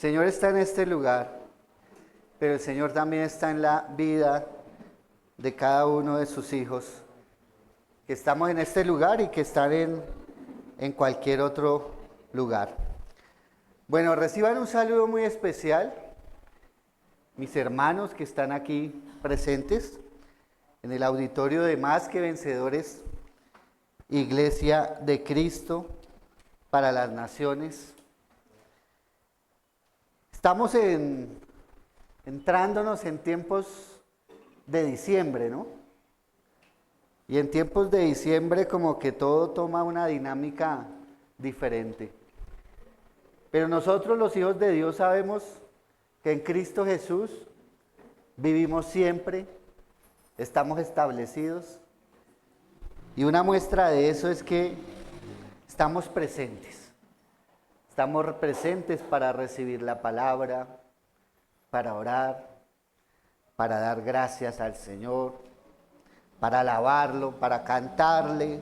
Señor está en este lugar, pero el Señor también está en la vida de cada uno de sus hijos, que estamos en este lugar y que están en cualquier otro lugar. Bueno, reciban un saludo muy especial, mis hermanos que están aquí presentes en el auditorio de Más que Vencedores, Iglesia de Cristo para las Naciones. Estamos entrándonos en tiempos de diciembre, ¿no? Y en tiempos de diciembre como que todo toma una dinámica diferente. Pero nosotros los hijos de Dios sabemos que en Cristo Jesús vivimos siempre, estamos establecidos. Y una muestra de eso es que estamos presentes. Estamos presentes para recibir la palabra, para orar, para dar gracias al Señor, para alabarlo, para cantarle.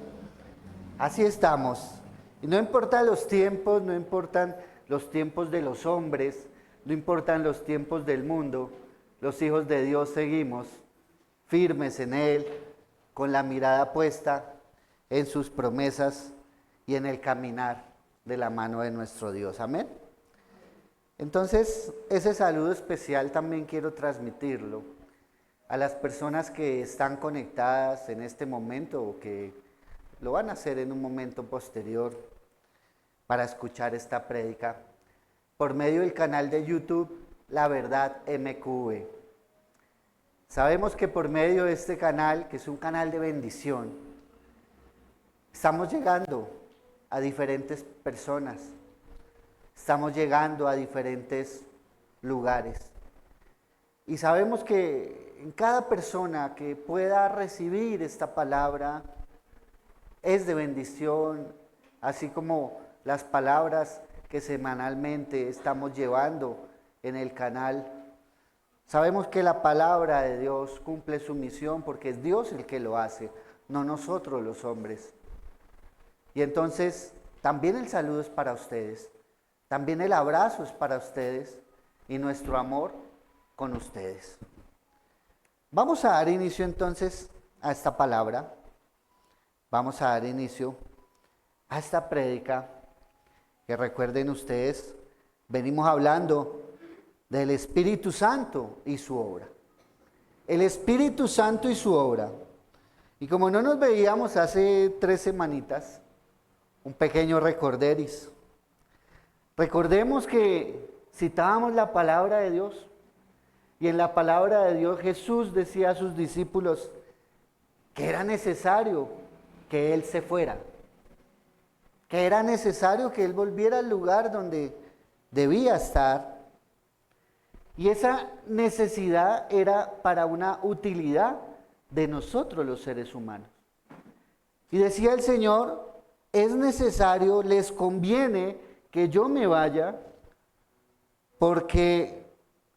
Así estamos. Y no importan los tiempos, no importan los tiempos de los hombres, no importan los tiempos del mundo, los hijos de Dios seguimos firmes en Él, con la mirada puesta en sus promesas y en el caminar de la mano de nuestro Dios. Amén. Entonces, ese saludo especial también quiero transmitirlo a las personas que están conectadas en este momento o que lo van a hacer en un momento posterior para escuchar esta prédica por medio del canal de YouTube La Verdad MQV. Sabemos que por medio de este canal, que es un canal de bendición, estamos llegando a diferentes personas, estamos llegando a diferentes lugares. Y sabemos que en cada persona que pueda recibir esta palabra es de bendición, así como las palabras que semanalmente estamos llevando en el canal. Sabemos que la palabra de Dios cumple su misión porque es Dios el que lo hace, no nosotros los hombres. Y entonces también el saludo es para ustedes, también el abrazo es para ustedes y nuestro amor con ustedes. Vamos a dar inicio entonces a esta palabra, vamos a dar inicio a esta prédica que recuerden ustedes, venimos hablando del Espíritu Santo y su obra. El Espíritu Santo y su obra. Y como no nos veíamos hace 3 semanitas, un pequeño recorderis. Recordemos que citábamos la palabra de Dios y en la palabra de Dios Jesús decía a sus discípulos que era necesario que Él se fuera, que era necesario que Él volviera al lugar donde debía estar. Y esa necesidad era para una utilidad de nosotros los seres humanos. Y decía el Señor, es necesario, les conviene que yo me vaya, porque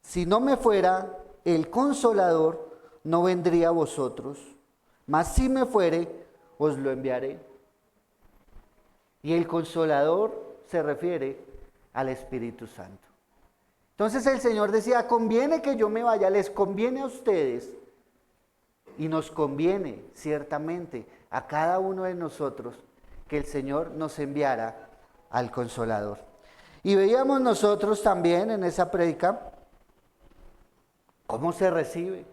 si no me fuera, el Consolador no vendría a vosotros, mas si me fuere, os lo enviaré. Y el Consolador se refiere al Espíritu Santo. Entonces el Señor decía, conviene que yo me vaya, les conviene a ustedes y nos conviene ciertamente a cada uno de nosotros que el Señor nos enviara al Consolador. Y veíamos nosotros también en esa prédica cómo se recibe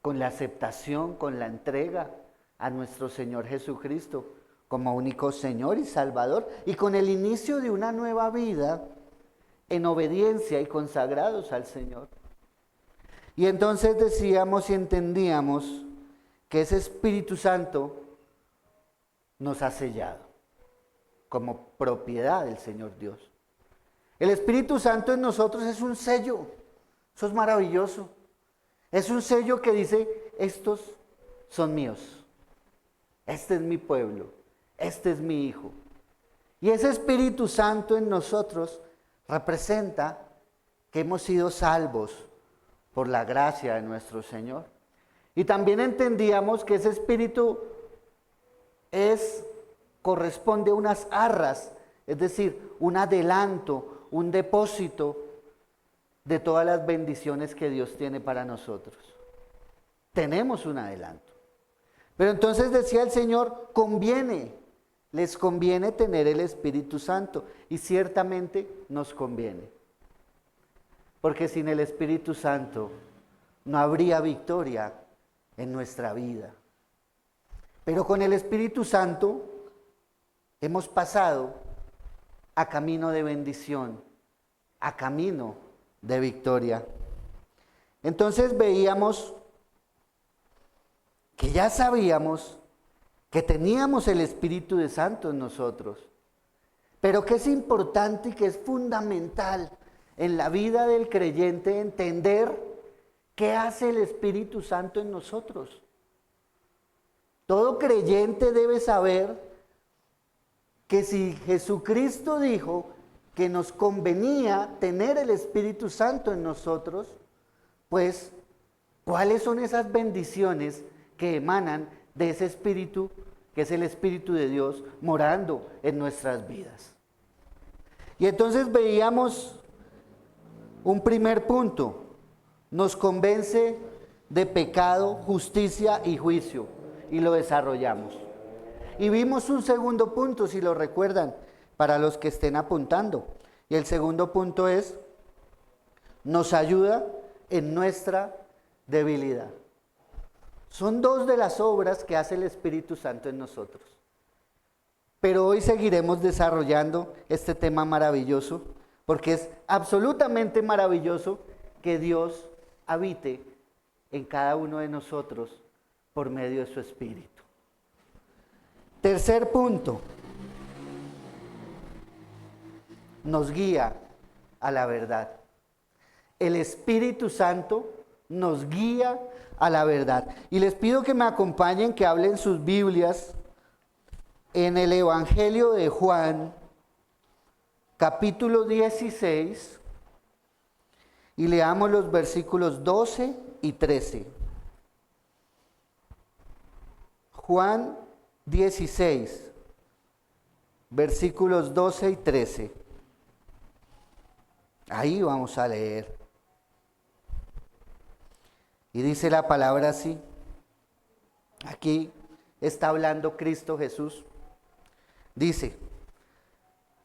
con la aceptación, con la entrega a nuestro Señor Jesucristo como único Señor y Salvador y con el inicio de una nueva vida en obediencia y consagrados al Señor. Y entonces decíamos y entendíamos que ese Espíritu Santo nos ha sellado como propiedad del Señor Dios. El Espíritu Santo en nosotros es un sello, eso es maravilloso. Es un sello que dice, estos son míos, este es mi pueblo, este es mi hijo. Y ese Espíritu Santo en nosotros representa que hemos sido salvos por la gracia de nuestro Señor. Y también entendíamos que ese Espíritu corresponde a unas arras, es decir, un adelanto, un depósito de todas las bendiciones que Dios tiene para nosotros. Tenemos un adelanto. Pero entonces decía el Señor, les conviene tener el Espíritu Santo, y ciertamente nos conviene. Porque sin el Espíritu Santo no habría victoria en nuestra vida. Pero con el Espíritu Santo hemos pasado a camino de bendición, a camino de victoria. Entonces veíamos que ya sabíamos que teníamos el Espíritu de Santo en nosotros, pero que es importante y que es fundamental en la vida del creyente entender qué hace el Espíritu Santo en nosotros. Todo creyente debe saber que si Jesucristo dijo que nos convenía tener el Espíritu Santo en nosotros, pues, ¿cuáles son esas bendiciones que emanan de ese Espíritu, que es el Espíritu de Dios, morando en nuestras vidas? Y entonces veíamos un primer punto: nos convence de pecado, justicia y juicio, y lo desarrollamos. Y vimos un segundo punto, si lo recuerdan, para los que estén apuntando. Y el segundo punto es, nos ayuda en nuestra debilidad. Son dos de las obras que hace el Espíritu Santo en nosotros. Pero hoy seguiremos desarrollando este tema maravilloso, porque es absolutamente maravilloso que Dios habite en cada uno de nosotros por medio de su Espíritu. Tercer punto, nos guía a la verdad. El Espíritu Santo nos guía a la verdad. Y les pido que me acompañen, que hablen sus Biblias en el Evangelio de Juan, capítulo 16, y leamos los versículos 12 y 13. Juan 16, versículos 12 y 13. Ahí vamos a leer. Y dice la palabra así. Aquí está hablando Cristo Jesús. Dice: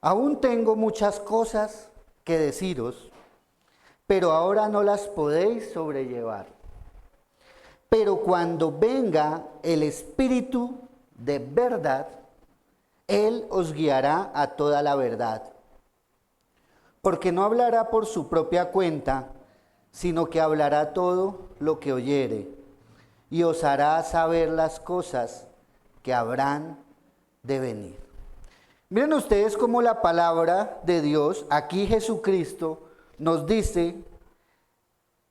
aún tengo muchas cosas que deciros, pero ahora no las podéis sobrellevar. Pero cuando venga el Espíritu de verdad, Él os guiará a toda la verdad. Porque no hablará por su propia cuenta, sino que hablará todo lo que oyere, y os hará saber las cosas que habrán de venir. Miren ustedes cómo la palabra de Dios, aquí Jesucristo, nos dice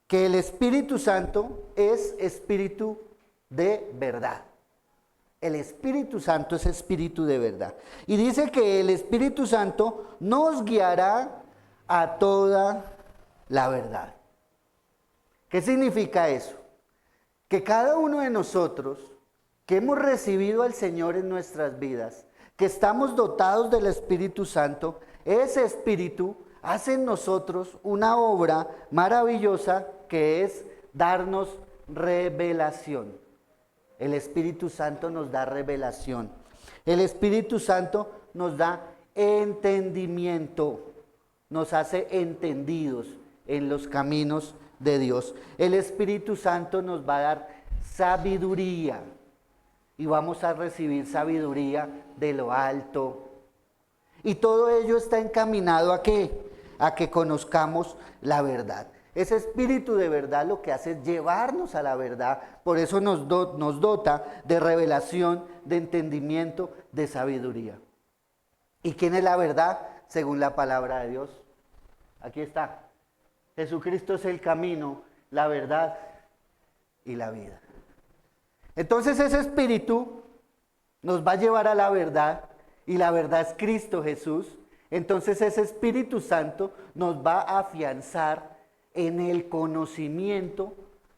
que el Espíritu Santo es espíritu de verdad. El Espíritu Santo es espíritu de verdad. Y dice que el Espíritu Santo nos guiará a toda la verdad. ¿Qué significa eso? Que cada uno de nosotros que hemos recibido al Señor en nuestras vidas, que estamos dotados del Espíritu Santo, ese Espíritu hace en nosotros una obra maravillosa que es darnos revelación. El Espíritu Santo nos da revelación. El Espíritu Santo nos da entendimiento, nos hace entendidos en los caminos de Dios. El Espíritu Santo nos va a dar sabiduría y vamos a recibir sabiduría de lo alto. Y todo ello está encaminado ¿a qué? A que conozcamos la verdad. Ese Espíritu de verdad lo que hace es llevarnos a la verdad. Por eso nos dota de revelación, de entendimiento, de sabiduría. ¿Y quién es la verdad? Según la palabra de Dios. Aquí está. Jesucristo es el camino, la verdad y la vida. Entonces ese Espíritu nos va a llevar a la verdad, y la verdad es Cristo Jesús. Entonces ese Espíritu Santo nos va a afianzar en el conocimiento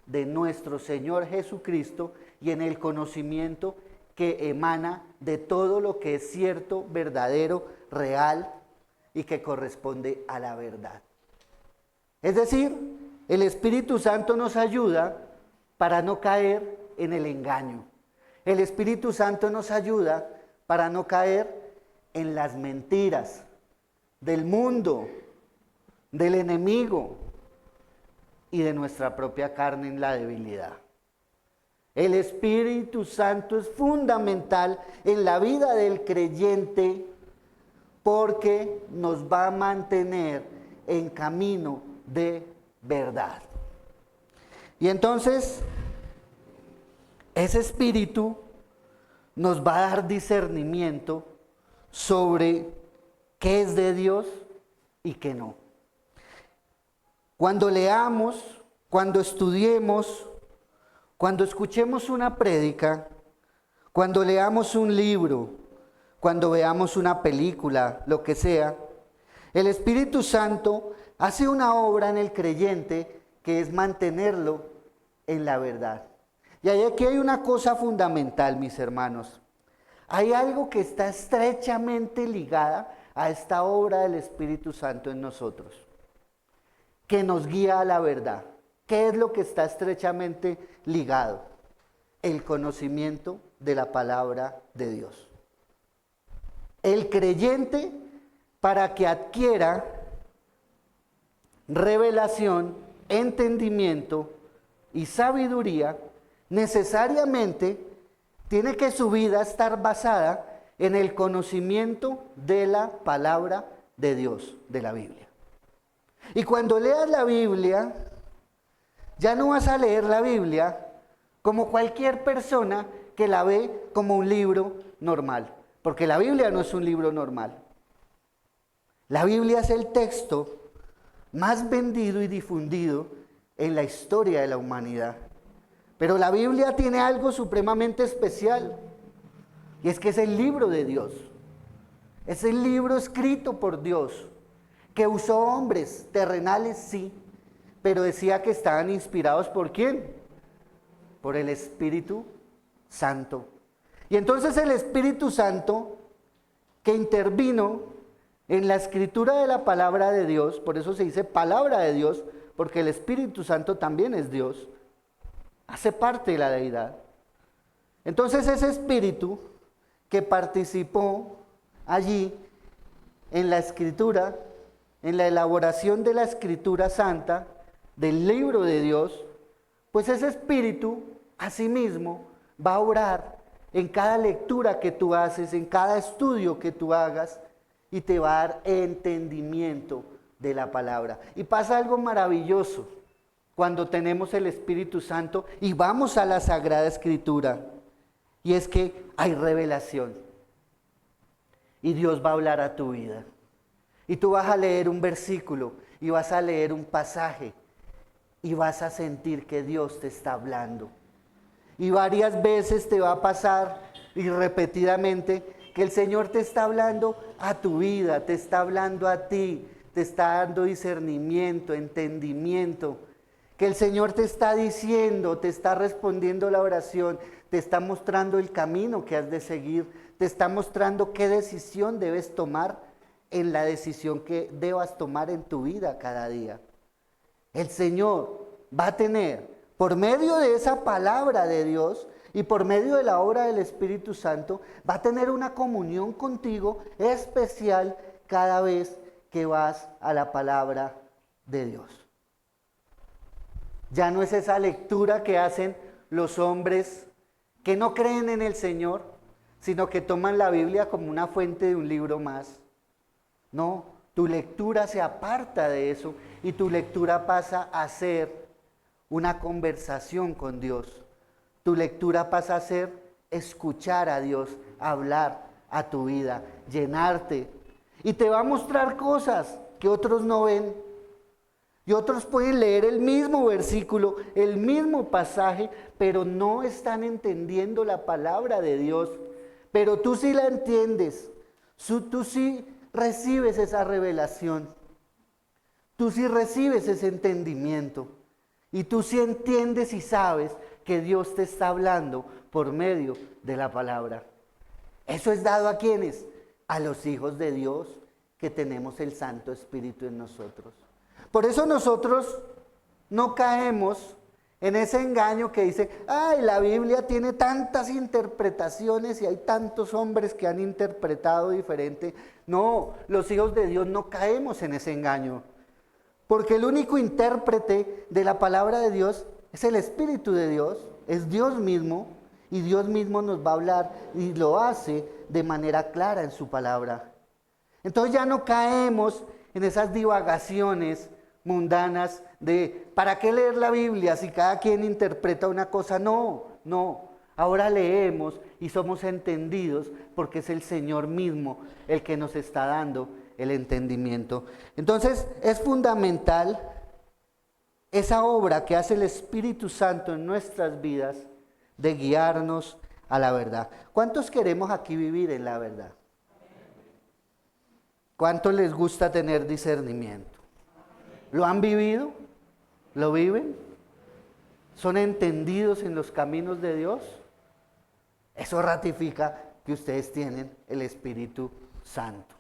de nuestro Señor Jesucristo y en el conocimiento que emana de todo lo que es cierto, verdadero, real y que corresponde a la verdad. Es decir, el Espíritu Santo nos ayuda para no caer en el engaño. El Espíritu Santo nos ayuda para no caer en las mentiras del mundo, del enemigo y de nuestra propia carne en la debilidad. El Espíritu Santo es fundamental en la vida del creyente porque nos va a mantener en camino de verdad. Y entonces, ese Espíritu nos va a dar discernimiento sobre qué es de Dios y qué no. Cuando leamos, cuando estudiemos, cuando escuchemos una prédica, cuando leamos un libro, cuando veamos una película, lo que sea, el Espíritu Santo hace una obra en el creyente que es mantenerlo en la verdad. Y aquí hay una cosa fundamental, mis hermanos. Hay algo que está estrechamente ligada a esta obra del Espíritu Santo en nosotros, que nos guía a la verdad. ¿Qué es lo que está estrechamente ligado? El conocimiento de la palabra de Dios. El creyente, para que adquiera revelación, entendimiento y sabiduría, necesariamente tiene que su vida estar basada en el conocimiento de la palabra de Dios, de la Biblia. Y cuando leas la Biblia, ya no vas a leer la Biblia como cualquier persona que la ve como un libro normal, porque la Biblia no es un libro normal. La Biblia es el texto más vendido y difundido en la historia de la humanidad. Pero la Biblia tiene algo supremamente especial, y es que es el libro de Dios. Es el libro escrito por Dios, que usó hombres terrenales, sí, pero decía que estaban inspirados ¿por quién? Por el Espíritu Santo. Y entonces el Espíritu Santo, que intervino en la escritura de la palabra de Dios, por eso se dice palabra de Dios, porque el Espíritu Santo también es Dios, hace parte de la deidad. Entonces ese Espíritu que participó allí en la escritura, en la elaboración de la escritura santa, del libro de Dios, pues ese Espíritu asimismo va a obrar en cada lectura que tú haces, en cada estudio que tú hagas, y te va a dar entendimiento de la palabra. Y pasa algo maravilloso cuando tenemos el Espíritu Santo y vamos a la Sagrada Escritura, y es que hay revelación y Dios va a hablar a tu vida. Y tú vas a leer un versículo y vas a leer un pasaje y vas a sentir que Dios te está hablando. Y varias veces te va a pasar y repetidamente que el Señor te está hablando a tu vida, te está hablando a ti, te está dando discernimiento, entendimiento, que el Señor te está diciendo, te está respondiendo la oración, te está mostrando el camino que has de seguir, te está mostrando qué decisión debes tomar en la decisión que debas tomar en tu vida cada día. El Señor va a tener, por medio de esa palabra de Dios y por medio de la obra del Espíritu Santo, va a tener una comunión contigo especial cada vez que vas a la palabra de Dios. Ya no es esa lectura que hacen los hombres que no creen en el Señor, sino que toman la Biblia como una fuente de un libro más. No, tu lectura se aparta de eso y tu lectura pasa a ser una conversación con Dios. Tu lectura pasa a ser escuchar a Dios, hablar a tu vida, llenarte. Y te va a mostrar cosas que otros no ven. Y otros pueden leer el mismo versículo, el mismo pasaje, pero no están entendiendo la palabra de Dios. Pero tú sí la entiendes, tú sí recibes esa revelación, tú sí recibes ese entendimiento y tú sí entiendes y sabes que Dios te está hablando por medio de la palabra. Eso es dado a quienes, a los hijos de Dios, que tenemos el Santo Espíritu en nosotros. Por eso nosotros no caemos en ese engaño que dice, ay, la Biblia tiene tantas interpretaciones y hay tantos hombres que han interpretado diferente. No, los hijos de Dios no caemos en ese engaño, porque el único intérprete de la palabra de Dios es el Espíritu de Dios, es Dios mismo, y Dios mismo nos va a hablar y lo hace de manera clara en su palabra. Entonces ya no caemos en esas divagaciones mundanas de ¿para qué leer la Biblia si cada quien interpreta una cosa? No, no. Ahora leemos y somos entendidos porque es el Señor mismo el que nos está dando el entendimiento. Entonces es fundamental esa obra que hace el Espíritu Santo en nuestras vidas de guiarnos a la verdad. ¿Cuántos queremos aquí vivir en la verdad? ¿Cuántos les gusta tener discernimiento? ¿Lo han vivido? ¿Lo viven? ¿Son entendidos en los caminos de Dios? Eso ratifica que ustedes tienen el Espíritu Santo.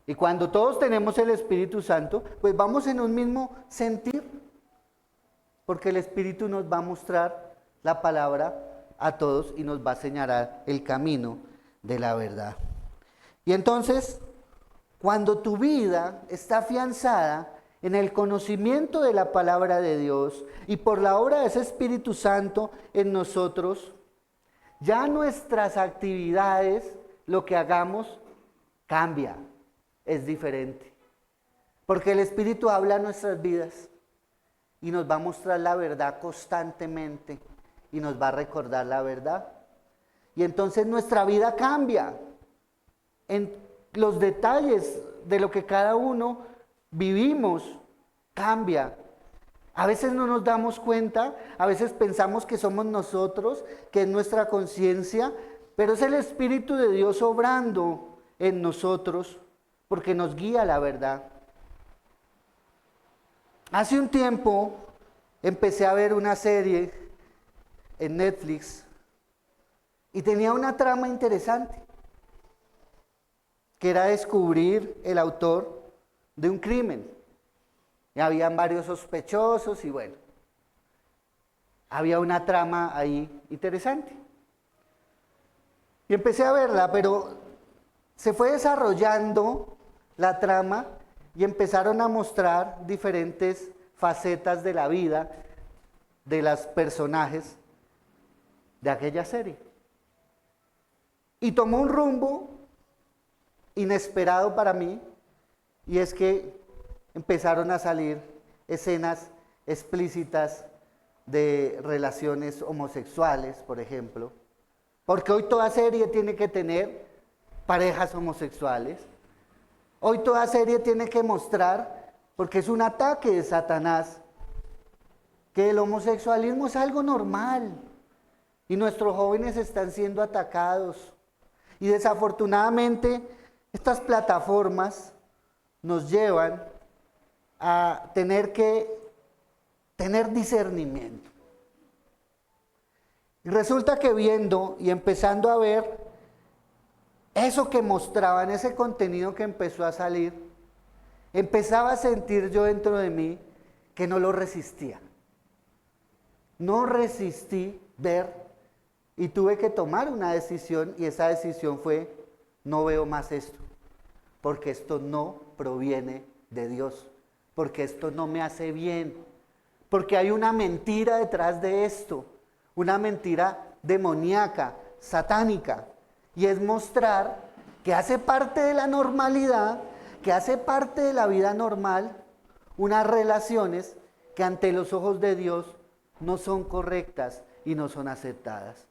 Y cuando todos tenemos el Espíritu Santo, pues vamos en un mismo sentir, porque el Espíritu nos va a mostrar la palabra a todos y nos va a señalar el camino de la verdad. Y entonces, cuando tu vida está afianzada en el conocimiento de la palabra de Dios y por la obra de ese Espíritu Santo en nosotros, ya nuestras actividades, lo que hagamos, cambia, es diferente. Porque el Espíritu habla a nuestras vidas y nos va a mostrar la verdad constantemente y nos va a recordar la verdad. Y entonces nuestra vida cambia en los detalles de lo que cada uno vivimos, cambia. A veces no nos damos cuenta, a veces pensamos que somos nosotros, que es nuestra conciencia, pero es el Espíritu de Dios obrando en nosotros porque nos guía a la verdad. Hace un tiempo empecé a ver una serie en Netflix y tenía una trama interesante, que era descubrir el autor de un crimen. Y habían varios sospechosos y bueno, había una trama ahí interesante. Y empecé a verla, pero se fue desarrollando la trama y empezaron a mostrar diferentes facetas de la vida de los personajes de aquella serie. Y tomó un rumbo inesperado para mí, y es que empezaron a salir escenas explícitas de relaciones homosexuales, por ejemplo, porque hoy toda serie tiene que tener parejas homosexuales. Hoy toda serie tiene que mostrar, porque es un ataque de Satanás, que el homosexualismo es algo normal y nuestros jóvenes están siendo atacados. Y desafortunadamente estas plataformas nos llevan a tener que tener discernimiento. Y resulta que viendo y empezando a ver eso que mostraban, ese contenido que empezó a salir, empezaba a sentir yo dentro de mí que no lo resistía. No resistí ver y tuve que tomar una decisión, y esa decisión fue: no veo más esto, porque esto no proviene de Dios, porque esto no me hace bien, porque hay una mentira detrás de esto, una mentira demoníaca, satánica, y es mostrar que hace parte de la normalidad, que hace parte de la vida normal, unas relaciones que ante los ojos de Dios no son correctas y no son aceptadas.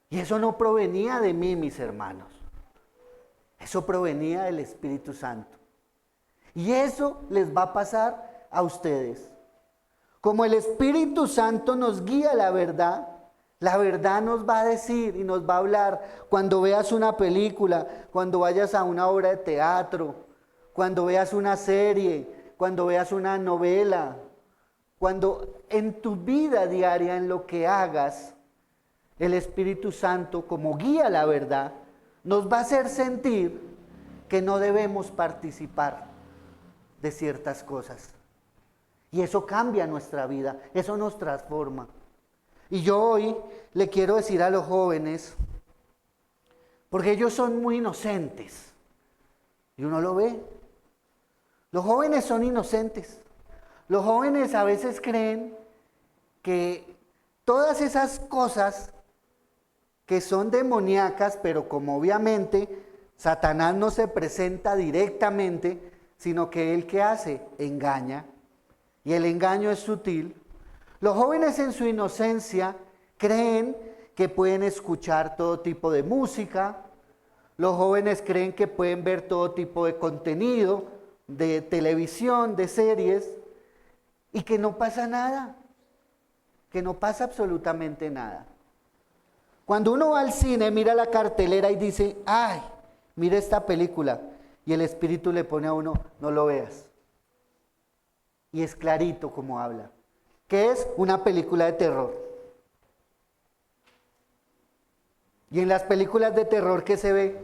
Y eso no provenía de mí, mis hermanos. Eso provenía del Espíritu Santo. Y eso les va a pasar a ustedes. Como el Espíritu Santo nos guía a la verdad nos va a decir y nos va a hablar cuando veas una película, cuando vayas a una obra de teatro, cuando veas una serie, cuando veas una novela, cuando en tu vida diaria, en lo que hagas, el Espíritu Santo, como guía a la verdad, nos va a hacer sentir que no debemos participar de ciertas cosas. Y eso cambia nuestra vida, eso nos transforma. Y yo hoy le quiero decir a los jóvenes, porque ellos son muy inocentes, y uno lo ve. Los jóvenes son inocentes. Los jóvenes a veces creen que todas esas cosas que son demoníacas, pero como obviamente Satanás no se presenta directamente, sino que él ¿qué hace? Engaña. Y el engaño es sutil. Los jóvenes en su inocencia creen que pueden escuchar todo tipo de música. Los jóvenes creen que pueden ver todo tipo de contenido, de televisión, de series, y que no pasa nada, que no pasa absolutamente nada. Cuando uno va al cine, mira la cartelera y dice, ay, mira esta película, y el Espíritu le pone a uno, no lo veas. Y es clarito como habla, que es una película de terror. Y en las películas de terror, ¿qué se ve?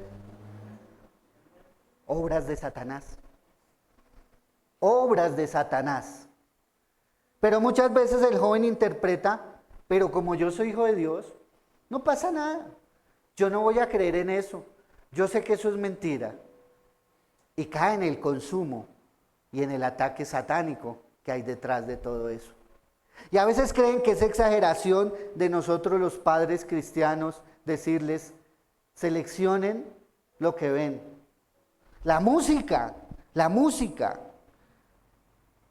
Obras de Satanás. Obras de Satanás. Pero muchas veces el joven interpreta, pero como yo soy hijo de Dios, no pasa nada. Yo no voy a creer en eso. Yo sé que eso es mentira. Y cae en el consumo y en el ataque satánico que hay detrás de todo eso. Y a veces creen que es exageración de nosotros los padres cristianos decirles, seleccionen lo que ven. La música.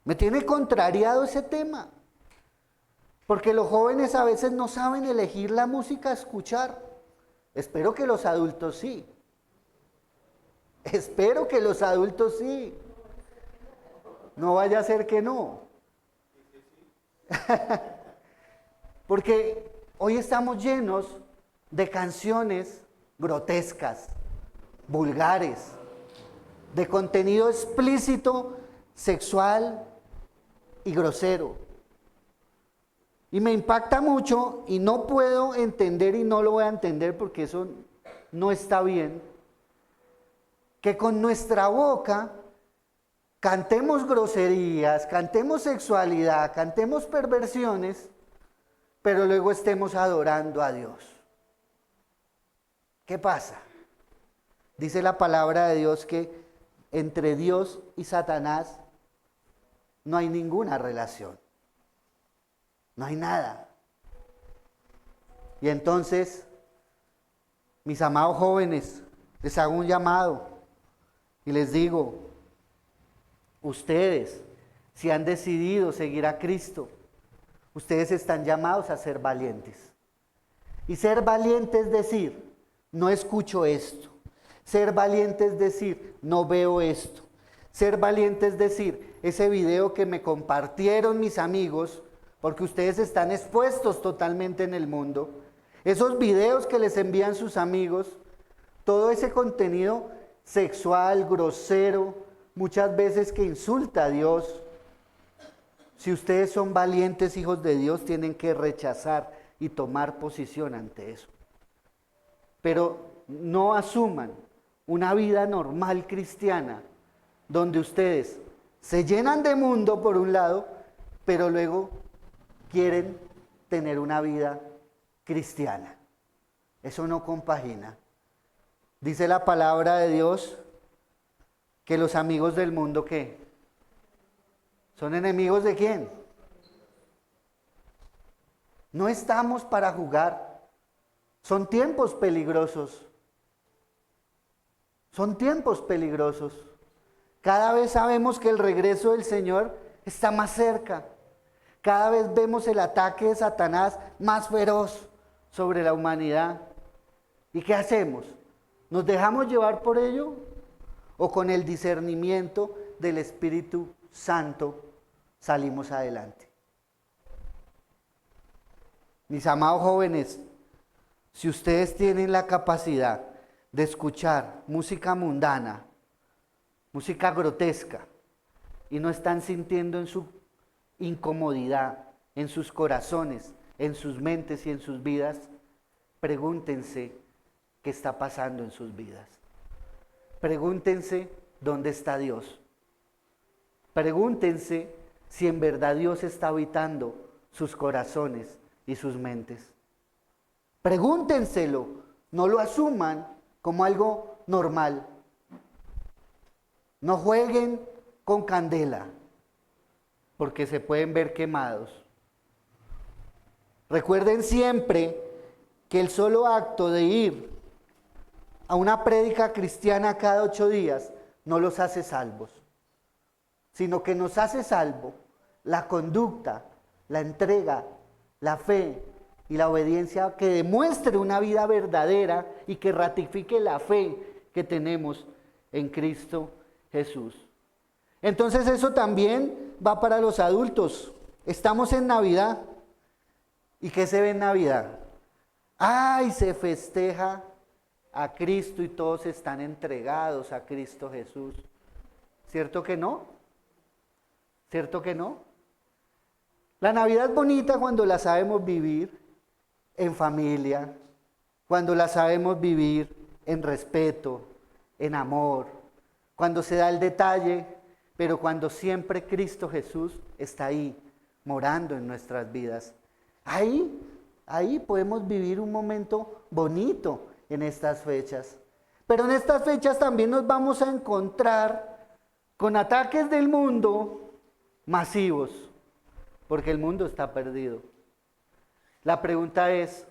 Me tiene contrariado ese tema. Porque los jóvenes a veces no saben elegir la música a escuchar. Espero que los adultos sí. Espero que los adultos sí. No vaya a ser que no. Porque hoy estamos llenos de canciones grotescas, vulgares, de contenido explícito, sexual y grosero. Y me impacta mucho y no puedo entender y no lo voy a entender porque eso no está bien, que con nuestra boca cantemos groserías, cantemos sexualidad, cantemos perversiones, pero luego estemos adorando a Dios. ¿Qué pasa? Dice la palabra de Dios que entre Dios y Satanás no hay ninguna relación. No hay nada. Y entonces, mis amados jóvenes, les hago un llamado y les digo, ustedes, si han decidido seguir a Cristo, ustedes están llamados a ser valientes. Y ser valiente es decir, no escucho esto. Ser valiente es decir, no veo esto. Ser valiente es decir, ese video que me compartieron mis amigos, porque ustedes están expuestos totalmente en el mundo, esos videos que les envían sus amigos, todo ese contenido sexual, grosero, muchas veces que insulta a Dios. Si ustedes son valientes hijos de Dios, tienen que rechazar y tomar posición ante eso. Pero no asuman una vida normal cristiana, donde ustedes se llenan de mundo por un lado, pero luego quieren tener una vida cristiana. Eso no compagina. Dice la palabra de Dios que los amigos del mundo, ¿qué? ¿Son enemigos de quién? No estamos para jugar. Son tiempos peligrosos. Son tiempos peligrosos. Cada vez sabemos que el regreso del Señor está más cerca. Cada vez vemos el ataque de Satanás más feroz sobre la humanidad. ¿Y qué hacemos? ¿Nos dejamos llevar por ello? ¿O con el discernimiento del Espíritu Santo salimos adelante? Mis amados jóvenes, si ustedes tienen la capacidad de escuchar música mundana, música grotesca, y no están sintiendo en su incomodidad, en sus corazones, en sus mentes y en sus vidas, pregúntense qué está pasando en sus vidas. pregúntense dónde está Dios. Pregúntense si en verdad Dios está habitando sus corazones y sus mentes. Pregúntenselo, no lo asuman como algo normal. No jueguen con candela, porque se pueden ver quemados. Recuerden siempre que el solo acto de ir a una prédica cristiana cada 8 días no los hace salvos, sino que nos hace salvo la conducta, la entrega, la fe y la obediencia que demuestre una vida verdadera y que ratifique la fe que tenemos en Cristo Jesús. Entonces eso también va para los adultos. Estamos en Navidad. ¿Y qué se ve en Navidad? ¡Ay! Se festeja a Cristo y todos están entregados a Cristo Jesús. ¿Cierto que no? ¿Cierto que no? La Navidad es bonita cuando la sabemos vivir en familia, cuando la sabemos vivir en respeto, en amor, cuando se da el detalle, pero cuando siempre Cristo Jesús está ahí, morando en nuestras vidas. Ahí podemos vivir un momento bonito en estas fechas. Pero en estas fechas también nos vamos a encontrar con ataques del mundo masivos, porque el mundo está perdido. La pregunta es,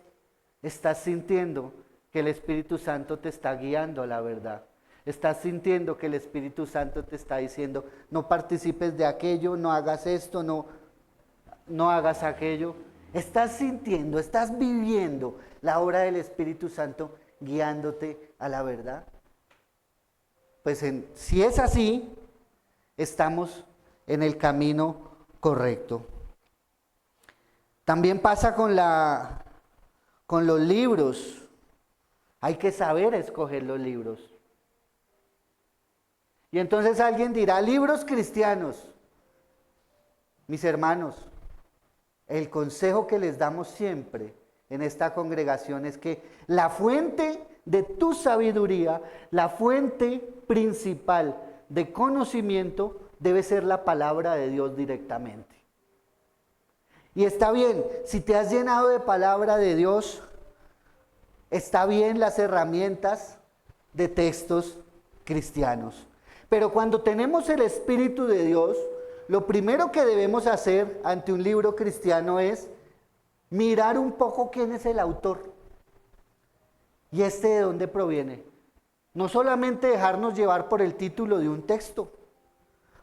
¿estás sintiendo que el Espíritu Santo te está guiando a la verdad? ¿Estás sintiendo que el Espíritu Santo te está diciendo, no participes de aquello, no hagas esto, no hagas aquello? ¿Estás sintiendo, estás viviendo la obra del Espíritu Santo guiándote a la verdad? Pues si es así, estamos en el camino correcto. También pasa con los libros. Hay que saber escoger los libros. Y entonces alguien dirá, libros cristianos. Mis hermanos, el consejo que les damos siempre en esta congregación es que la fuente de tu sabiduría, la fuente principal de conocimiento debe ser la palabra de Dios directamente. Y está bien, si te has llenado de palabra de Dios, está bien las herramientas de textos cristianos. Pero cuando tenemos el Espíritu de Dios, lo primero que debemos hacer ante un libro cristiano es mirar un poco quién es el autor y de dónde proviene. No solamente dejarnos llevar por el título de un texto,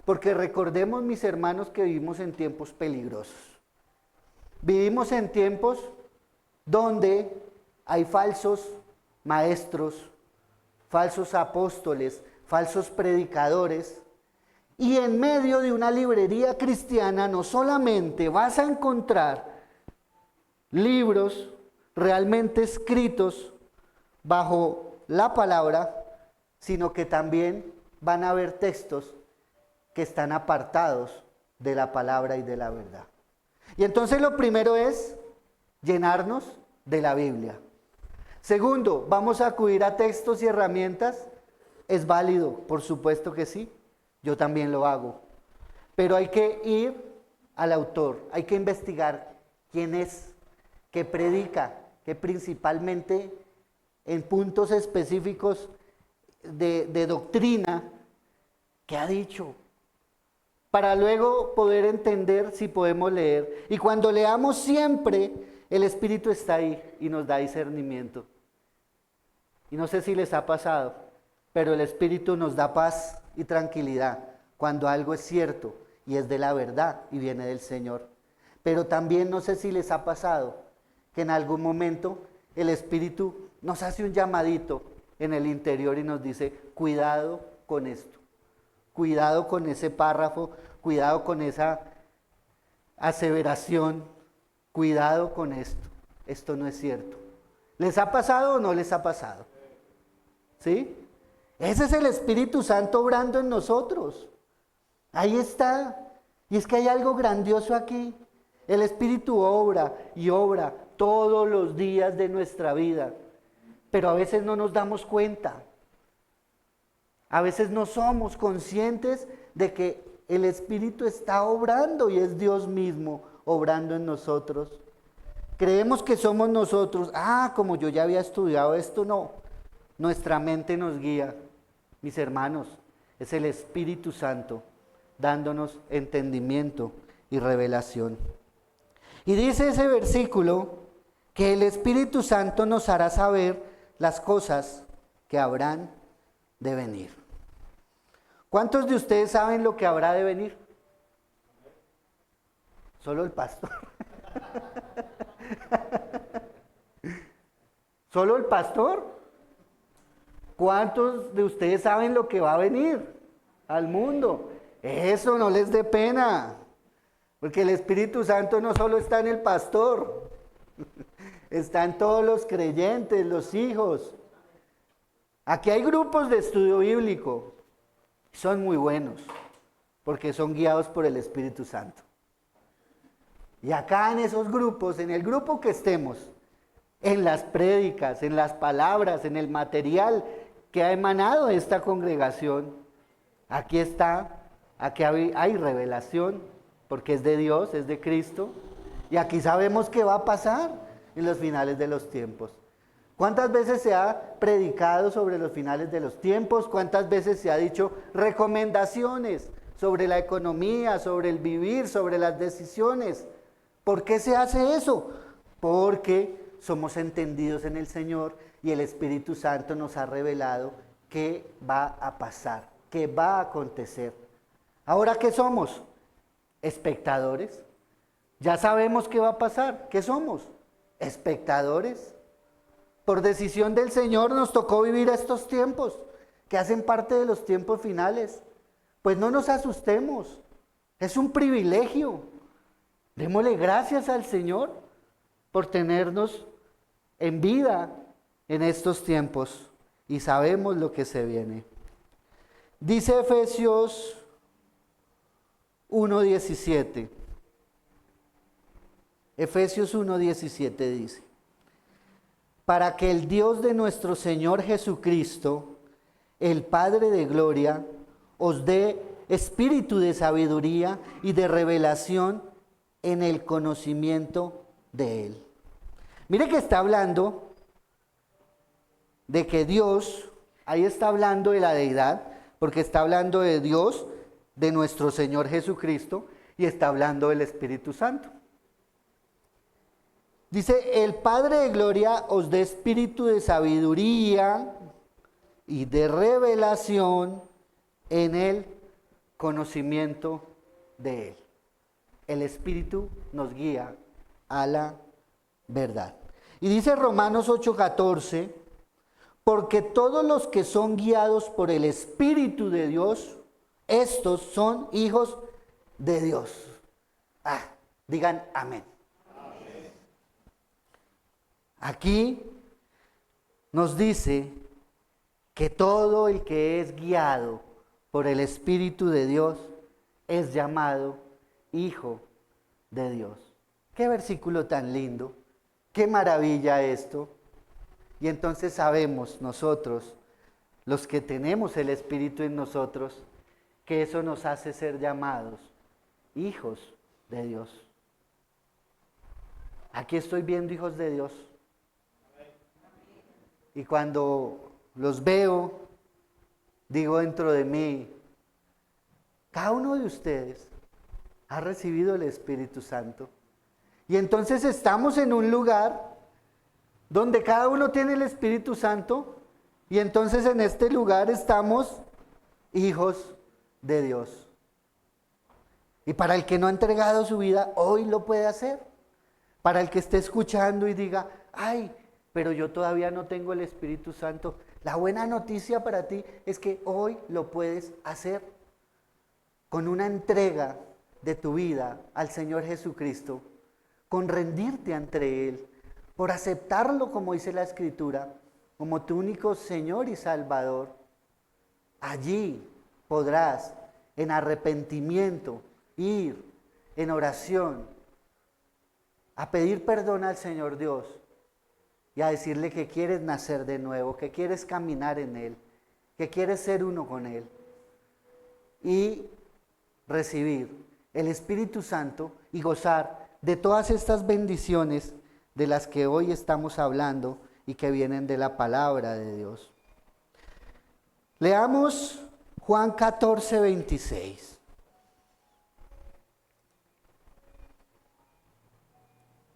porque recordemos, mis hermanos, que vivimos en tiempos peligrosos. Vivimos en tiempos donde hay falsos maestros, falsos apóstoles, falsos predicadores. Y en medio de una librería cristiana no solamente vas a encontrar libros realmente escritos bajo la palabra, sino que también van a haber textos que están apartados de la palabra y de la verdad. Y entonces lo primero es llenarnos de la Biblia. Segundo, vamos a acudir a textos y herramientas. ¿Es válido? Por supuesto que sí. Yo también lo hago. Pero hay que ir al autor, hay que investigar quién es, qué predica, que principalmente en puntos específicos de doctrina, qué ha dicho, para luego poder entender si podemos leer. Y cuando leamos siempre, el Espíritu está ahí y nos da discernimiento. Y no sé si les ha pasado, pero el Espíritu nos da paz y tranquilidad cuando algo es cierto y es de la verdad y viene del Señor. Pero también no sé si les ha pasado que en algún momento el Espíritu nos hace un llamadito en el interior y nos dice, cuidado con esto, cuidado con ese párrafo, cuidado con esa aseveración, cuidado con esto no es cierto. ¿Les ha pasado o no les ha pasado? ¿Sí? Ese es el Espíritu Santo obrando en nosotros. Ahí está. Y es que hay algo grandioso aquí. El Espíritu obra y obra todos los días de nuestra vida. Pero a veces no nos damos cuenta. A veces no somos conscientes de que el Espíritu está obrando y es Dios mismo obrando en nosotros. Creemos que somos nosotros. Como yo ya había estudiado esto, no. Nuestra mente nos guía. Mis hermanos, es el Espíritu Santo dándonos entendimiento y revelación. Y dice ese versículo que el Espíritu Santo nos hará saber las cosas que habrán de venir. ¿Cuántos de ustedes saben lo que habrá de venir? Solo el pastor. ¿Solo el pastor? ¿Cuántos de ustedes saben lo que va a venir al mundo? Eso no les dé pena, porque el Espíritu Santo no solo está en el pastor, está en todos los creyentes, los hijos. Aquí hay grupos de estudio bíblico, son muy buenos, porque son guiados por el Espíritu Santo. Y acá en esos grupos, en el grupo que estemos, en las prédicas, en las palabras, en el material que ha emanado de esta congregación, aquí hay revelación, porque es de Dios, es de Cristo, y aquí sabemos qué va a pasar en los finales de los tiempos. ¿Cuántas veces se ha predicado sobre los finales de los tiempos? ¿Cuántas veces se ha dicho recomendaciones sobre la economía, sobre el vivir, sobre las decisiones? ¿Por qué se hace eso? Porque somos entendidos en el Señor y el Espíritu Santo nos ha revelado qué va a pasar, qué va a acontecer. ¿Ahora qué somos? Espectadores. Ya sabemos qué va a pasar. ¿Qué somos? Espectadores. Por decisión del Señor nos tocó vivir estos tiempos, que hacen parte de los tiempos finales. Pues no nos asustemos. Es un privilegio. Démosle gracias al Señor por tenernos en vida en estos tiempos y sabemos lo que se viene. Dice Efesios 1:17. Efesios 1:17 dice: para que el Dios de nuestro Señor Jesucristo, el Padre de gloria, os dé espíritu de sabiduría y de revelación en el conocimiento de Él. Mire que está hablando de que Dios, ahí está hablando de la deidad, porque está hablando de Dios, de nuestro Señor Jesucristo, y está hablando del Espíritu Santo. Dice, el Padre de gloria os dé espíritu de sabiduría y de revelación en el conocimiento de Él. El Espíritu nos guía a la verdad. Y dice Romanos 8:14, porque todos los que son guiados por el Espíritu de Dios, estos son hijos de Dios. Digan amén. Amén. Aquí nos dice que todo el que es guiado por el Espíritu de Dios es llamado hijo de Dios. Qué versículo tan lindo, qué maravilla esto. Y entonces sabemos nosotros, los que tenemos el Espíritu en nosotros, que eso nos hace ser llamados hijos de Dios. Aquí estoy viendo hijos de Dios. Y cuando los veo, digo dentro de mí, cada uno de ustedes ha recibido el Espíritu Santo. Y entonces estamos en un lugar donde cada uno tiene el Espíritu Santo, y entonces en este lugar estamos hijos de Dios. Y para el que no ha entregado su vida, hoy lo puede hacer. Para el que esté escuchando y diga, pero yo todavía no tengo el Espíritu Santo. La buena noticia para ti es que hoy lo puedes hacer con una entrega de tu vida al Señor Jesucristo, con rendirte ante Él, por aceptarlo, como dice la Escritura, como tu único Señor y Salvador. Allí podrás, en arrepentimiento, ir en oración, a pedir perdón al Señor Dios y a decirle que quieres nacer de nuevo, que quieres caminar en Él que quiere ser uno con Él y recibir el Espíritu Santo y gozar de todas estas bendiciones de las que hoy estamos hablando y que vienen de la palabra de Dios. Leamos Juan 14, 26.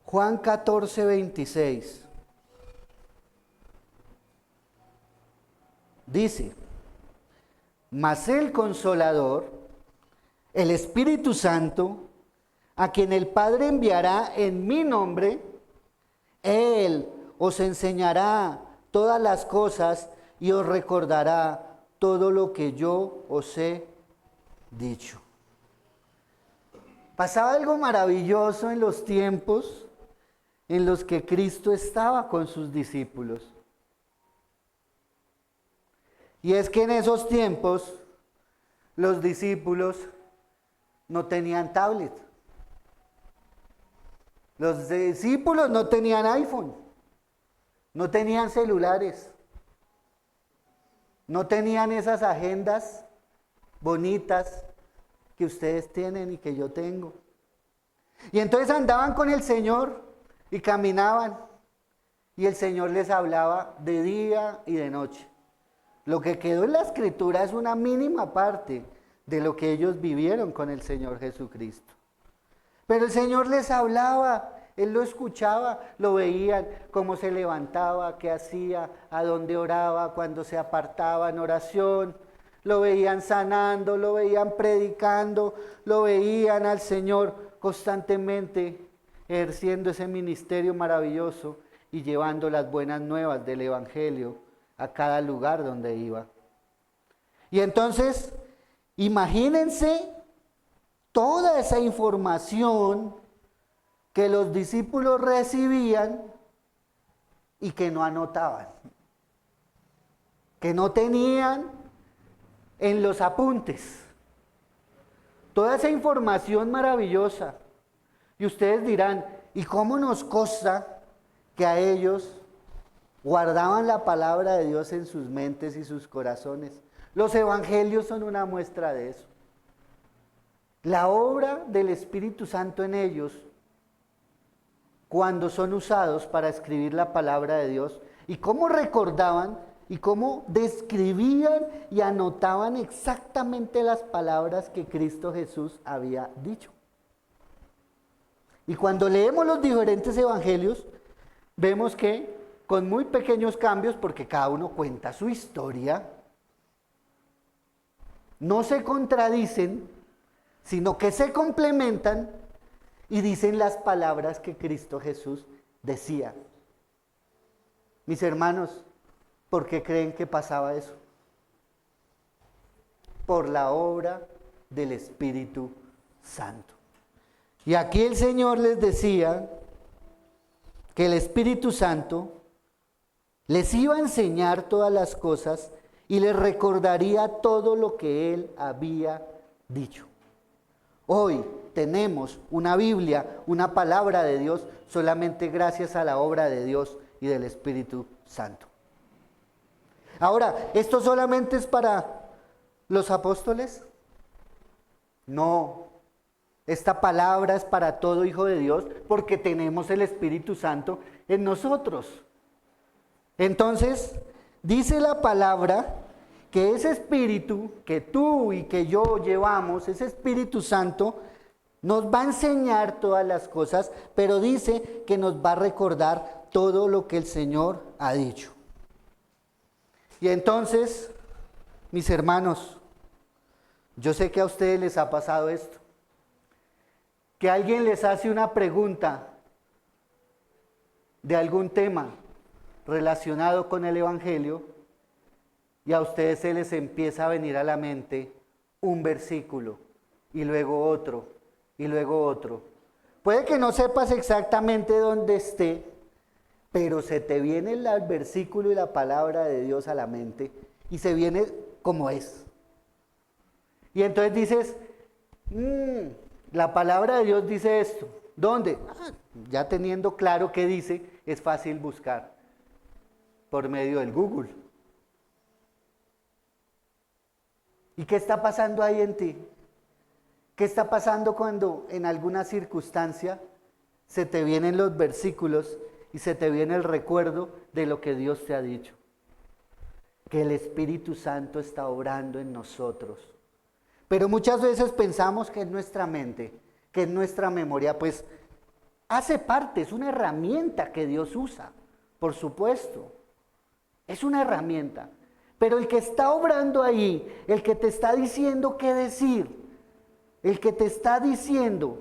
Juan 14, 26. Dice, mas el Consolador, el Espíritu Santo, a quien el Padre enviará en mi nombre, Él os enseñará todas las cosas y os recordará todo lo que yo os he dicho. Pasaba algo maravilloso en los tiempos en los que Cristo estaba con sus discípulos. Y es que en esos tiempos los discípulos no tenían tablet. Los discípulos no tenían iPhone, no tenían celulares, no tenían esas agendas bonitas que ustedes tienen y que yo tengo. Y entonces andaban con el Señor y caminaban, y el Señor les hablaba de día y de noche. Lo que quedó en la Escritura es una mínima parte de lo que ellos vivieron con el Señor Jesucristo. Pero el Señor les hablaba, Él lo escuchaba, lo veían, cómo se levantaba, qué hacía, a dónde oraba, cuando se apartaba en oración. Lo veían sanando, lo veían predicando, lo veían al Señor constantemente ejerciendo ese ministerio maravilloso y llevando las buenas nuevas del Evangelio a cada lugar donde iba. Y entonces, imagínense toda esa información que los discípulos recibían y que no anotaban, que no tenían en los apuntes. Toda esa información maravillosa. Y ustedes dirán, ¿y cómo nos consta que a ellos guardaban la palabra de Dios en sus mentes y sus corazones? Los evangelios son una muestra de eso. La obra del Espíritu Santo en ellos, cuando son usados para escribir la palabra de Dios, y cómo recordaban y cómo describían y anotaban exactamente las palabras que Cristo Jesús había dicho. Y cuando leemos los diferentes evangelios, vemos que con muy pequeños cambios, porque cada uno cuenta su historia, no se contradicen, sino que se complementan y dicen las palabras que Cristo Jesús decía. Mis hermanos, ¿por qué creen que pasaba eso? Por la obra del Espíritu Santo. Y aquí el Señor les decía que el Espíritu Santo les iba a enseñar todas las cosas y les recordaría todo lo que Él había dicho. Hoy tenemos una Biblia, una palabra de Dios, solamente gracias a la obra de Dios y del Espíritu Santo. Ahora, ¿esto solamente es para los apóstoles? No. Esta palabra es para todo hijo de Dios porque tenemos el Espíritu Santo en nosotros. Entonces, dice la palabra que ese Espíritu que tú y que yo llevamos, ese Espíritu Santo, nos va a enseñar todas las cosas, pero dice que nos va a recordar todo lo que el Señor ha dicho. Y entonces, mis hermanos, yo sé que a ustedes les ha pasado esto, que alguien les hace una pregunta de algún tema relacionado con el Evangelio y a ustedes se les empieza a venir a la mente un versículo y luego otro y luego otro. Puede que no sepas exactamente dónde esté, pero se te viene el versículo y la palabra de Dios a la mente y se viene como es. Y entonces dices, la palabra de Dios dice esto. ¿Dónde? Ya teniendo claro qué dice, es fácil buscar por medio del Google. ¿Y qué está pasando ahí en ti? ¿Qué está pasando cuando en alguna circunstancia se te vienen los versículos y se te viene el recuerdo de lo que Dios te ha dicho? Que el Espíritu Santo está obrando en nosotros. Pero muchas veces pensamos que es nuestra mente, que es nuestra memoria, pues hace parte, es una herramienta que Dios usa, por supuesto. Es una herramienta. Pero el que está obrando ahí, el que te está diciendo qué decir, el que te está diciendo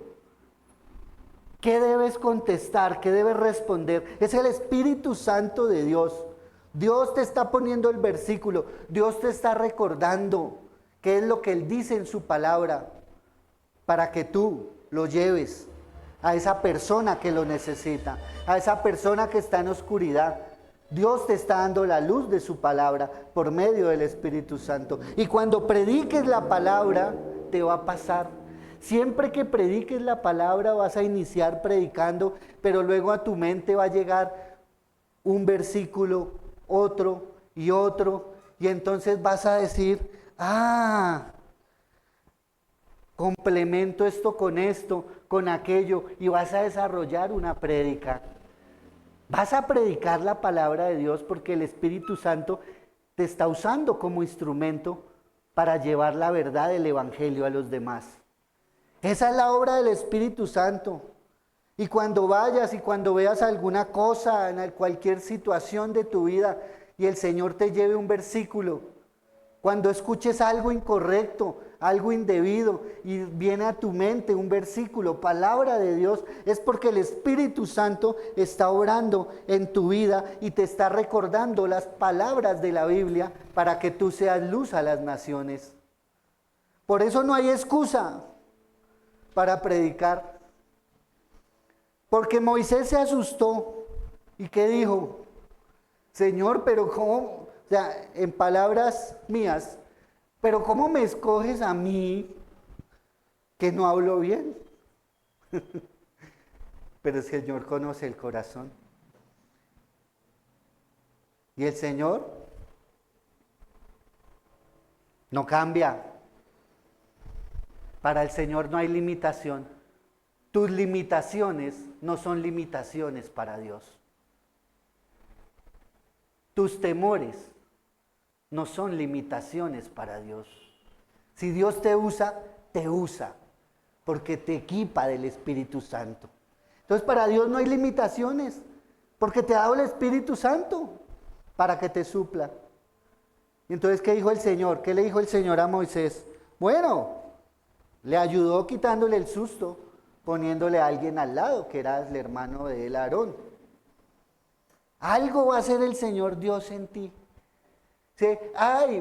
qué debes contestar, qué debes responder, es el Espíritu Santo de Dios. Dios te está poniendo el versículo, Dios te está recordando qué es lo que Él dice en su palabra, para que tú lo lleves a esa persona que lo necesita, a esa persona que está en oscuridad. Dios te está dando la luz de su palabra por medio del Espíritu Santo. Y cuando prediques la palabra, te va a pasar. Siempre que prediques la palabra vas a iniciar predicando, pero luego a tu mente va a llegar un versículo, otro, y entonces vas a decir, complemento esto, con aquello, y vas a desarrollar una prédica. Vas a predicar la palabra de Dios porque el Espíritu Santo te está usando como instrumento para llevar la verdad del Evangelio a los demás. Esa es la obra del Espíritu Santo. Y cuando vayas y cuando veas alguna cosa, en cualquier situación de tu vida, y el Señor te lleve un versículo, cuando escuches algo incorrecto, algo indebido, y viene a tu mente un versículo, palabra de Dios, es porque el Espíritu Santo está obrando en tu vida y te está recordando las palabras de la Biblia para que tú seas luz a las naciones. Por eso no hay excusa para predicar. Porque Moisés se asustó. ¿Y qué dijo? Señor, pero ¿cómo? O sea, en palabras mías, pero ¿cómo me escoges a mí que no hablo bien? Pero el Señor conoce el corazón. Y el Señor no cambia. Para el Señor no hay limitación. Tus limitaciones no son limitaciones para Dios. Tus temores no son limitaciones para Dios. Si Dios te usa, porque te equipa del Espíritu Santo. Entonces para Dios no hay limitaciones, porque te ha dado el Espíritu Santo para que te supla. Y entonces, ¿qué dijo el Señor? ¿Qué le dijo el Señor a Moisés? Bueno, le ayudó quitándole el susto, poniéndole a alguien al lado, que era el hermano de él, Aarón. Algo va a hacer el Señor Dios en ti. ¿Sí?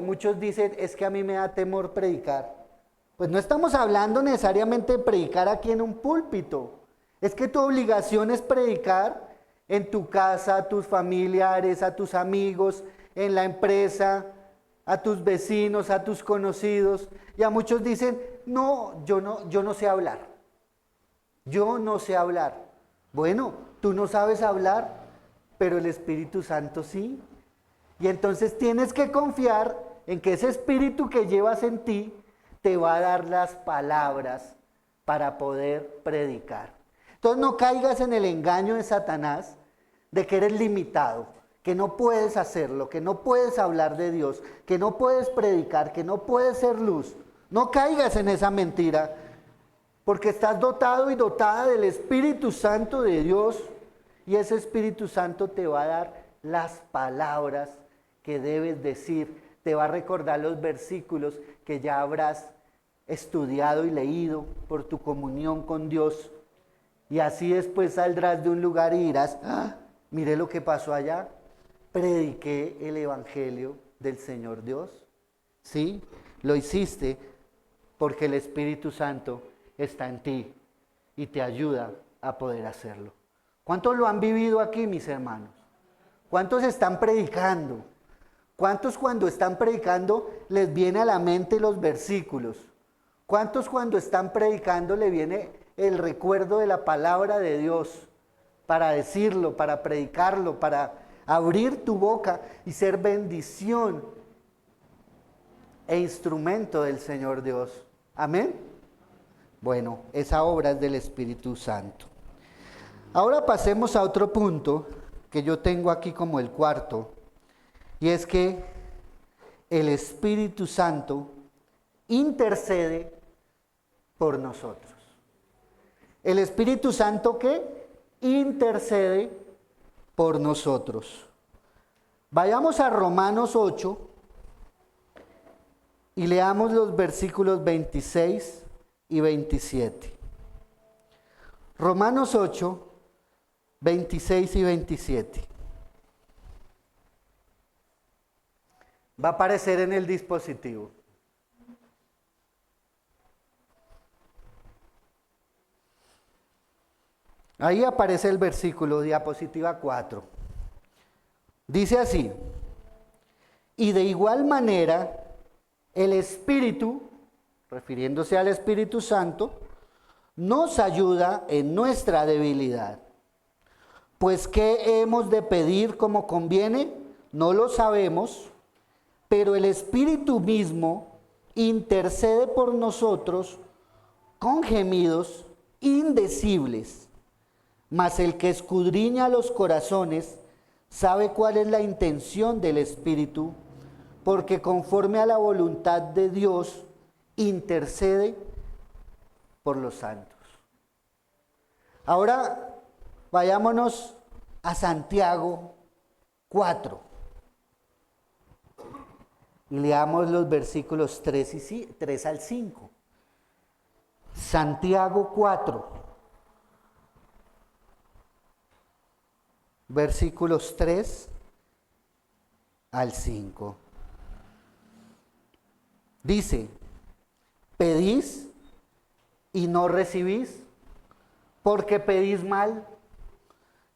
Muchos dicen, es que a mí me da temor predicar. Pues no estamos hablando necesariamente de predicar aquí en un púlpito. Es que tu obligación es predicar en tu casa, a tus familiares, a tus amigos, en la empresa, a tus vecinos, a tus conocidos. Y a muchos dicen, no, yo no sé hablar. Yo no sé hablar. Bueno, tú no sabes hablar, pero el Espíritu Santo sí. Y entonces tienes que confiar en que ese espíritu que llevas en ti te va a dar las palabras para poder predicar. Entonces no caigas en el engaño de Satanás de que eres limitado, que no puedes hacerlo, que no puedes hablar de Dios, que no puedes predicar, que no puedes ser luz. No caigas en esa mentira, porque estás dotado y dotada del Espíritu Santo de Dios, y ese Espíritu Santo te va a dar las palabras que debes decir, te va a recordar los versículos que ya habrás estudiado y leído por tu comunión con Dios. Y así después saldrás de un lugar y dirás, mire lo que pasó allá, prediqué el Evangelio del Señor Dios. Sí, lo hiciste porque el Espíritu Santo está en ti y te ayuda a poder hacerlo. ¿Cuántos lo han vivido aquí, mis hermanos? ¿Cuántos están predicando? ¿Cuántos cuando están predicando les viene a la mente los versículos? ¿Cuántos cuando están predicando le viene el recuerdo de la palabra de Dios para decirlo, para predicarlo, para abrir tu boca y ser bendición e instrumento del Señor Dios. Amén. Bueno, esa obra es del Espíritu Santo. Ahora pasemos a otro punto que yo tengo aquí como el cuarto, y es que el Espíritu Santo intercede por nosotros. El Espíritu Santo que intercede por nosotros. Vayamos a Romanos 8 y leamos los versículos 26 y 27. Romanos 8, 26 y 27. Va a aparecer en el dispositivo. Ahí aparece el versículo, diapositiva 4. Dice así: y de igual manera el Espíritu, refiriéndose al Espíritu Santo, nos ayuda en nuestra debilidad. Pues ¿qué hemos de pedir como conviene? No lo sabemos, pero el Espíritu mismo intercede por nosotros con gemidos indecibles. Mas el que escudriña los corazones sabe cuál es la intención del Espíritu, porque conforme a la voluntad de Dios intercede por los santos. Ahora vayámonos a Santiago 4 y leamos los versículos 3 al 5. Santiago 4, versículos 3 al 5. Dice: pedís y no recibís, porque pedís mal,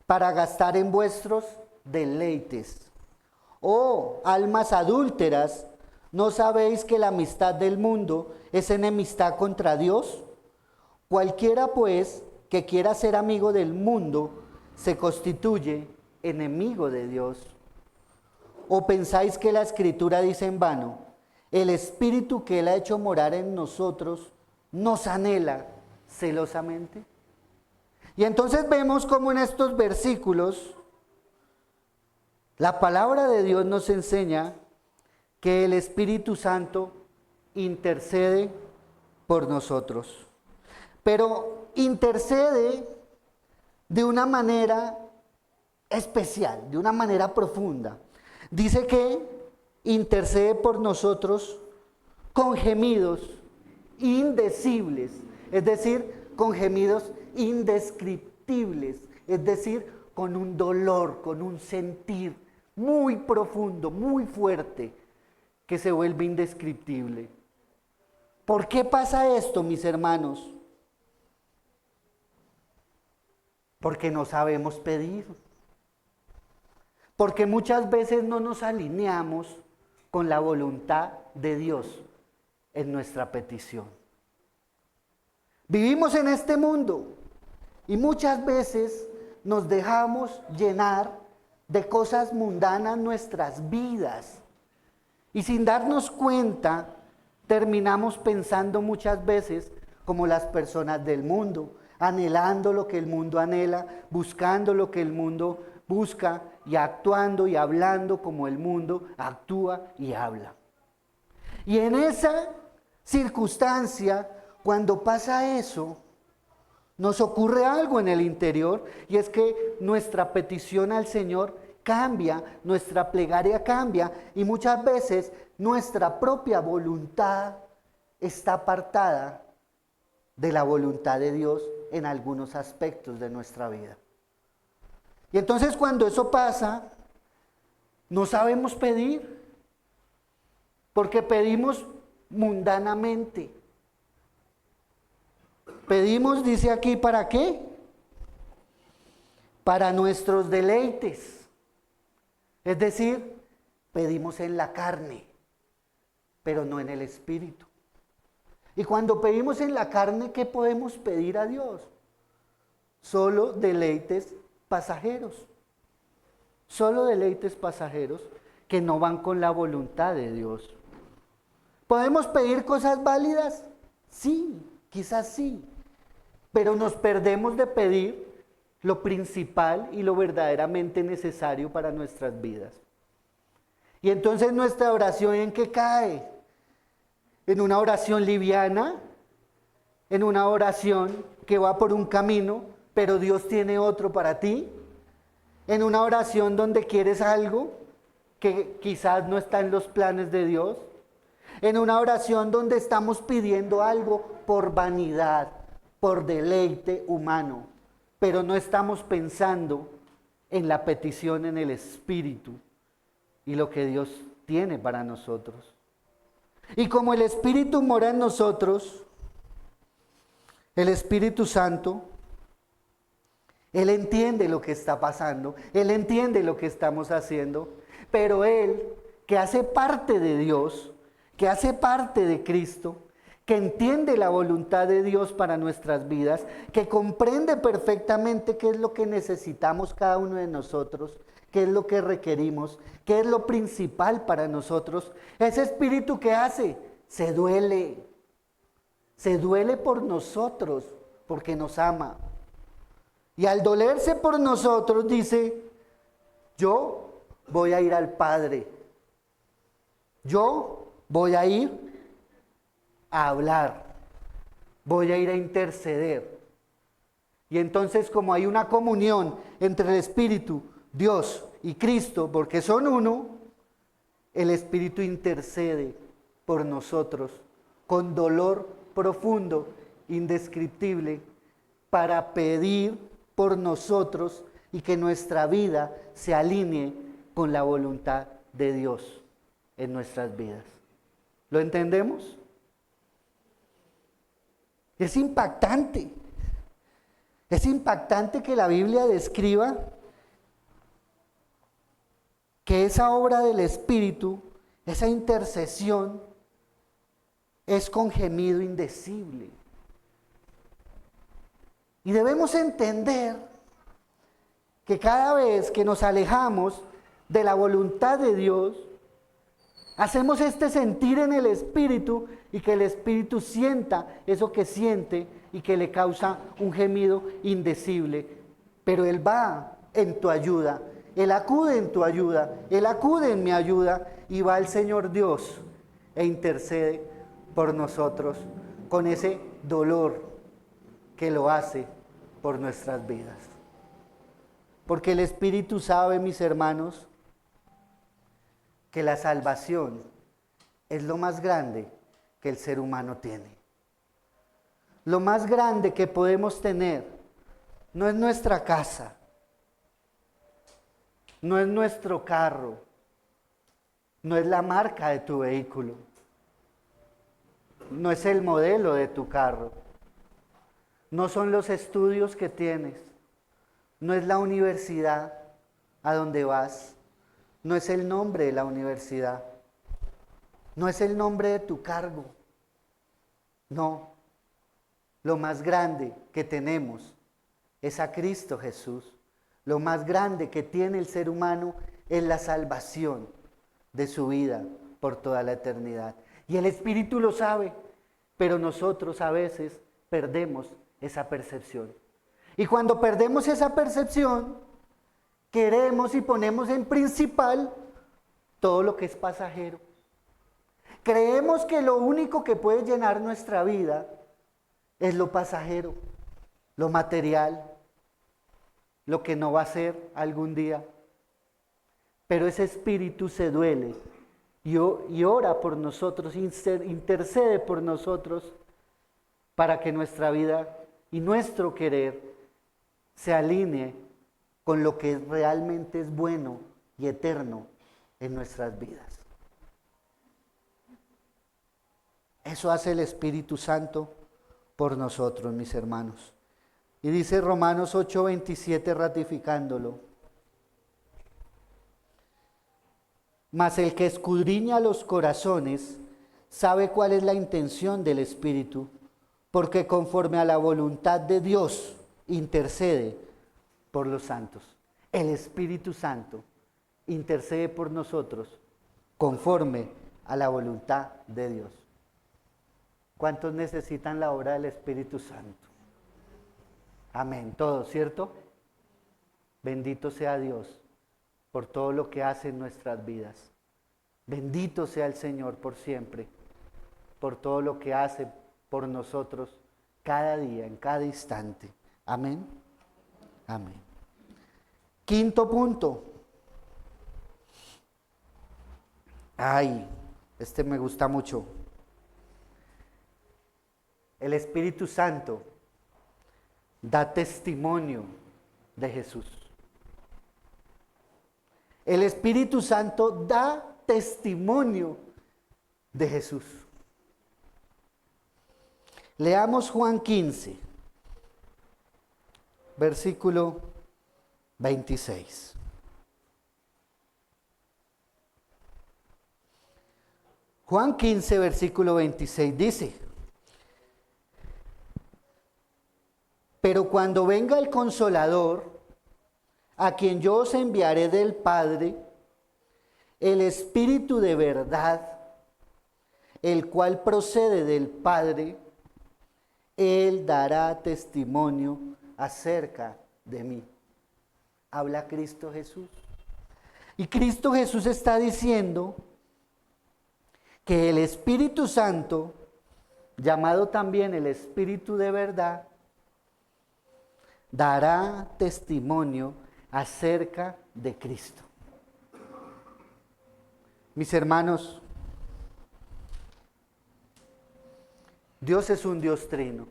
para gastar en vuestros deleites. Oh, almas adúlteras, ¿no sabéis que la amistad del mundo es enemistad contra Dios? Cualquiera, pues, que quiera ser amigo del mundo, se constituye enemigo de Dios. ¿O pensáis que la Escritura dice en vano: el Espíritu que Él ha hecho morar en nosotros nos anhela celosamente? Y entonces vemos cómo en estos versículos la palabra de Dios nos enseña que el Espíritu Santo intercede por nosotros. Pero intercede de una manera especial, de una manera profunda. Dice que intercede por nosotros con gemidos indecibles, es decir, con gemidos indescriptibles, es decir, con un dolor, con un sentir muy profundo, muy fuerte, que se vuelve indescriptible. ¿Por qué pasa esto, mis hermanos? Porque no sabemos pedir. Porque muchas veces no nos alineamos con la voluntad de Dios en nuestra petición. Vivimos en este mundo y muchas veces nos dejamos llenar de cosas mundanas nuestras vidas. Y sin darnos cuenta, terminamos pensando muchas veces como las personas del mundo, anhelando lo que el mundo anhela, buscando lo que el mundo busca y actuando y hablando como el mundo actúa y habla. Y en esa circunstancia, cuando pasa eso, nos ocurre algo en el interior, y es que nuestra petición al Señor cambia, nuestra plegaria cambia, y muchas veces nuestra propia voluntad está apartada de la voluntad de Dios en algunos aspectos de nuestra vida. Y entonces cuando eso pasa, no sabemos pedir, porque pedimos mundanamente. Pedimos, dice aquí, ¿para qué? Para nuestros deleites. Es decir, pedimos en la carne, pero no en el espíritu. Y cuando pedimos en la carne, ¿qué podemos pedir a Dios? Solo deleites pasajeros. Solo deleites pasajeros que no van con la voluntad de Dios. ¿Podemos pedir cosas válidas? Sí, quizás sí, pero nos perdemos de pedir lo principal y lo verdaderamente necesario para nuestras vidas. Y entonces nuestra oración, ¿en qué cae? En una oración liviana, en una oración que va por un camino, pero Dios tiene otro para ti, en una oración donde quieres algo que quizás no está en los planes de Dios, en una oración donde estamos pidiendo algo por vanidad, por deleite humano, pero no estamos pensando en la petición en el Espíritu y lo que Dios tiene para nosotros. Y como el Espíritu mora en nosotros, el Espíritu Santo, Él entiende lo que está pasando, Él entiende lo que estamos haciendo, pero Él, que hace parte de Dios, que hace parte de Cristo, que entiende la voluntad de Dios para nuestras vidas, que comprende perfectamente qué es lo que necesitamos cada uno de nosotros, qué es lo que requerimos, qué es lo principal para nosotros. Ese Espíritu que hace, se duele por nosotros, porque nos ama. Y al dolerse por nosotros dice, yo voy a ir al Padre, yo voy a ir a hablar, voy a ir a interceder. Y entonces, como hay una comunión entre el Espíritu, Dios y Cristo, porque son uno, el Espíritu intercede por nosotros con dolor profundo, indescriptible, para pedir por nosotros y que nuestra vida se alinee con la voluntad de Dios en nuestras vidas. ¿Lo entendemos? Es impactante que la Biblia describa que esa obra del Espíritu, esa intercesión, es con gemido indecible. Y debemos entender que cada vez que nos alejamos de la voluntad de Dios, hacemos este sentir en el Espíritu y que el Espíritu sienta eso que siente y que le causa un gemido indecible. Pero Él va en tu ayuda, Él acude en tu ayuda, Él acude en mi ayuda y va el Señor Dios e intercede por nosotros con ese dolor que lo hace por nuestras vidas. Porque el Espíritu sabe, mis hermanos, que la salvación es lo más grande que el ser humano tiene. Lo más grande que podemos tener no es nuestra casa, no es nuestro carro, no es la marca de tu vehículo, no es el modelo de tu carro, no son los estudios que tienes, no es la universidad a donde vas, no es el nombre de la universidad, no es el nombre de tu cargo, no. Lo más grande que tenemos es a Cristo Jesús. Lo más grande que tiene el ser humano es la salvación de su vida por toda la eternidad. Y el Espíritu lo sabe, pero nosotros a veces perdemos esa percepción. Y cuando perdemos esa percepción, queremos y ponemos en principal todo lo que es pasajero. Creemos que lo único que puede llenar nuestra vida es lo pasajero, lo material, lo que no va a ser algún día. Pero ese Espíritu se duele y ora por nosotros, intercede por nosotros para que nuestra vida y nuestro querer se alinee con lo que realmente es bueno y eterno en nuestras vidas. Eso hace el Espíritu Santo por nosotros, mis hermanos. Y dice Romanos 8:27 ratificándolo. Mas el que escudriña los corazones sabe cuál es la intención del Espíritu, porque conforme a la voluntad de Dios intercede por los santos. El Espíritu Santo intercede por nosotros conforme a la voluntad de Dios. ¿Cuántos necesitan la obra del Espíritu Santo? Amén, todos, ¿cierto? Bendito sea Dios por todo lo que hace en nuestras vidas. Bendito sea el Señor por siempre, por todo lo que hace por nosotros cada día, en cada instante. Amén. Amén. Quinto punto. Ay, este me gusta mucho. El Espíritu Santo da testimonio de Jesús. El Espíritu Santo da testimonio de Jesús. Leamos Juan 15, versículo 26. Juan 15, versículo 26 dice: pero cuando venga el Consolador, a quien yo os enviaré del Padre, el Espíritu de verdad, el cual procede del Padre, Él dará testimonio acerca de mí. Habla Cristo Jesús. Y Cristo Jesús está diciendo que el Espíritu Santo, llamado también el Espíritu de verdad, dará testimonio acerca de Cristo. Mis hermanos, Dios es un Dios trino.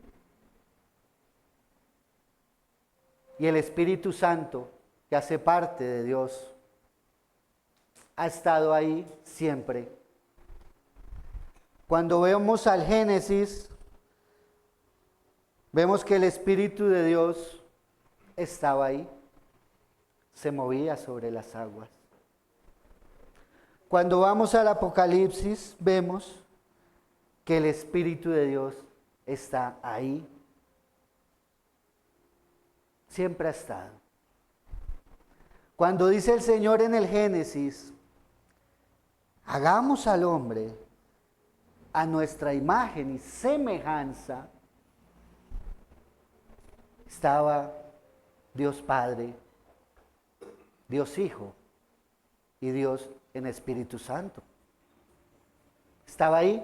Y el Espíritu Santo, que hace parte de Dios, ha estado ahí siempre. Cuando vemos al Génesis, vemos que el Espíritu de Dios estaba ahí, se movía sobre las aguas. Cuando vamos al Apocalipsis, vemos que el Espíritu de Dios está ahí. Siempre ha estado. Cuando dice el Señor en el Génesis, hagamos al hombre a nuestra imagen y semejanza, estaba Dios Padre, Dios Hijo y Dios en Espíritu Santo. Estaba ahí.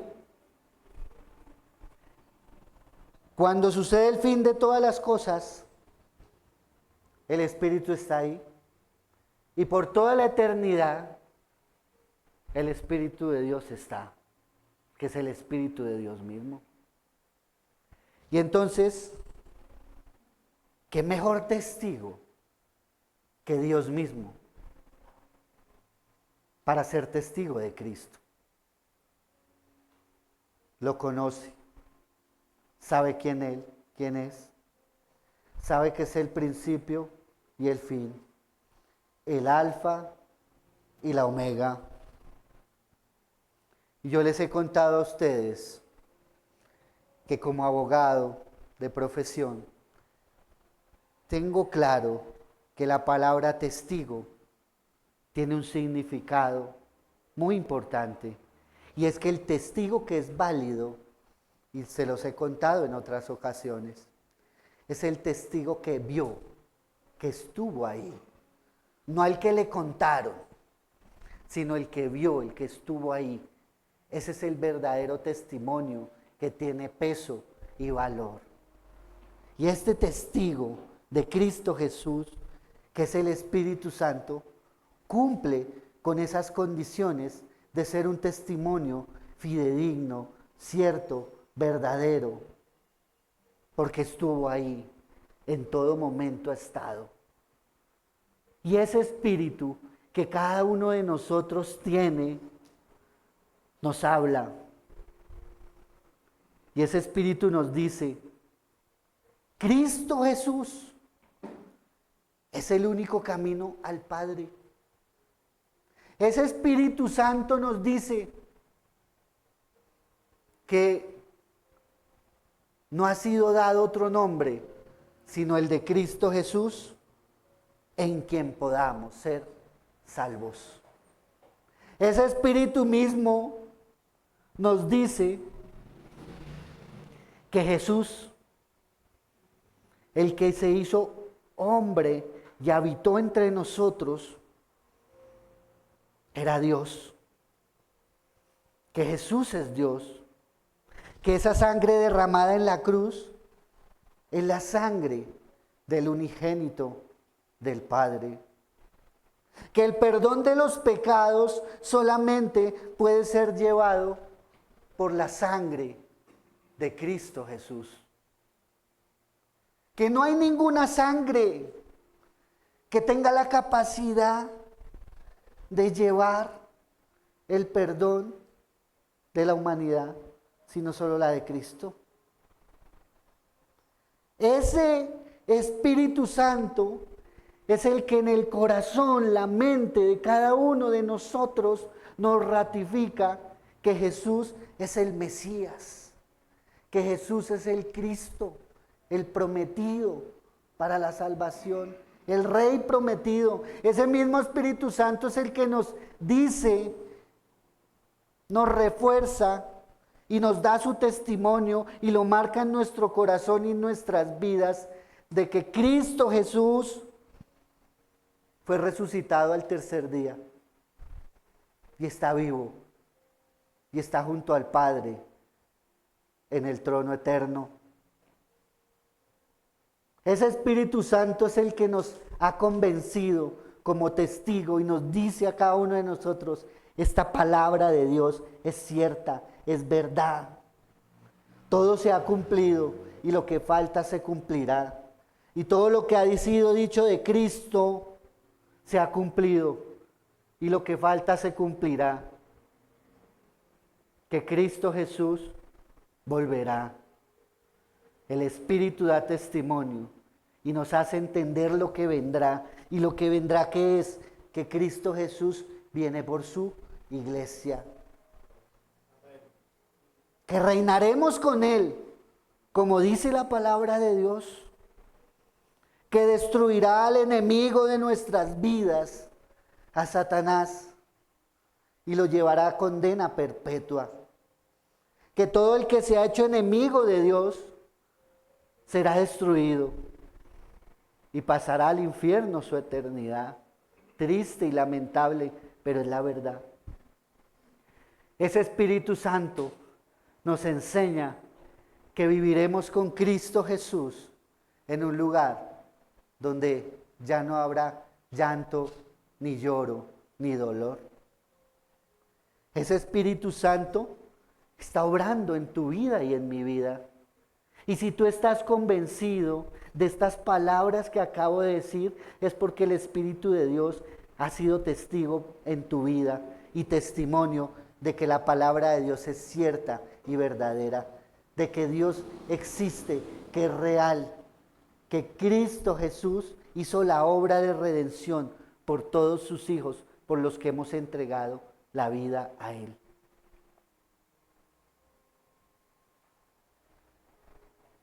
Cuando sucede el fin de todas las cosas, el Espíritu está ahí. Y por toda la eternidad, el Espíritu de Dios está, que es el Espíritu de Dios mismo. Y entonces, ¿qué mejor testigo que Dios mismo para ser testigo de Cristo? Lo conoce, sabe quién es, sabe que es el principio y el fin, el alfa y la omega. Y yo les he contado a ustedes que como abogado de profesión, tengo claro que la palabra testigo tiene un significado muy importante, y es que el testigo que es válido, y se los he contado en otras ocasiones, es el testigo que vio, que estuvo ahí, no al que le contaron, sino el que vio, el que estuvo ahí. Ese es el verdadero testimonio que tiene peso y valor. Y este testigo de Cristo Jesús, que es el Espíritu Santo, cumple con esas condiciones de ser un testimonio fidedigno, cierto, verdadero, porque estuvo ahí, en todo momento ha estado. Y ese Espíritu que cada uno de nosotros tiene, nos habla. Y ese Espíritu nos dice, Cristo Jesús es el único camino al Padre. Ese Espíritu Santo nos dice que no ha sido dado otro nombre, sino el de Cristo Jesús, en quien podamos ser salvos. Ese Espíritu mismo nos dice que Jesús, el que se hizo hombre y habitó entre nosotros, era Dios. Que Jesús es Dios. Que esa sangre derramada en la cruz es la sangre del unigénito del Padre. Que el perdón de los pecados solamente puede ser llevado por la sangre de Cristo Jesús. Que no hay ninguna sangre que tenga la capacidad de llevar el perdón de la humanidad, sino solo la de Cristo. Ese Espíritu Santo es el que en el corazón, la mente de cada uno de nosotros nos ratifica que Jesús es el Mesías, que Jesús es el Cristo, el prometido para la salvación, el Rey prometido. Ese mismo Espíritu Santo es el que nos dice, nos refuerza y nos da su testimonio y lo marca en nuestro corazón y en nuestras vidas de que Cristo Jesús fue resucitado al tercer día y está vivo y está junto al Padre en el trono eterno. Ese Espíritu Santo es el que nos ha convencido como testigo y nos dice a cada uno de nosotros, esta palabra de Dios es cierta, es verdad. Todo se ha cumplido y lo que falta se cumplirá. Y todo lo que ha sido dicho de Cristo se ha cumplido y lo que falta se cumplirá. Que Cristo Jesús volverá. El Espíritu da testimonio y nos hace entender lo que vendrá. Y lo que vendrá que es que Cristo Jesús viene por su iglesia. Que reinaremos con Él, como dice la palabra de Dios. Que destruirá al enemigo de nuestras vidas, a Satanás, y lo llevará a condena perpetua. Que todo el que se ha hecho enemigo de Dios será destruido y pasará al infierno su eternidad. Triste y lamentable, pero es la verdad. Ese Espíritu Santo nos enseña que viviremos con Cristo Jesús en un lugar donde ya no habrá llanto, ni lloro, ni dolor. Ese Espíritu Santo está obrando en tu vida y en mi vida. Y si tú estás convencido de estas palabras que acabo de decir, es porque el Espíritu de Dios ha sido testigo en tu vida y testimonio de que la palabra de Dios es cierta y verdadera, de que Dios existe, que es real, que Cristo Jesús hizo la obra de redención por todos sus hijos, por los que hemos entregado la vida a Él.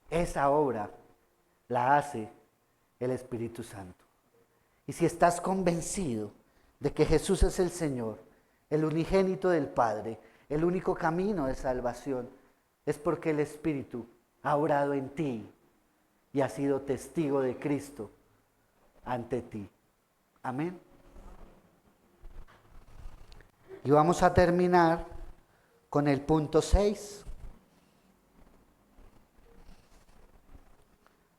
Esa obra la hace el Espíritu Santo. Y si estás convencido de que Jesús es el Señor, el unigénito del Padre, el único camino de salvación, es porque el Espíritu ha obrado en ti y ha sido testigo de Cristo ante ti. Amén. Y vamos a terminar con el punto 6.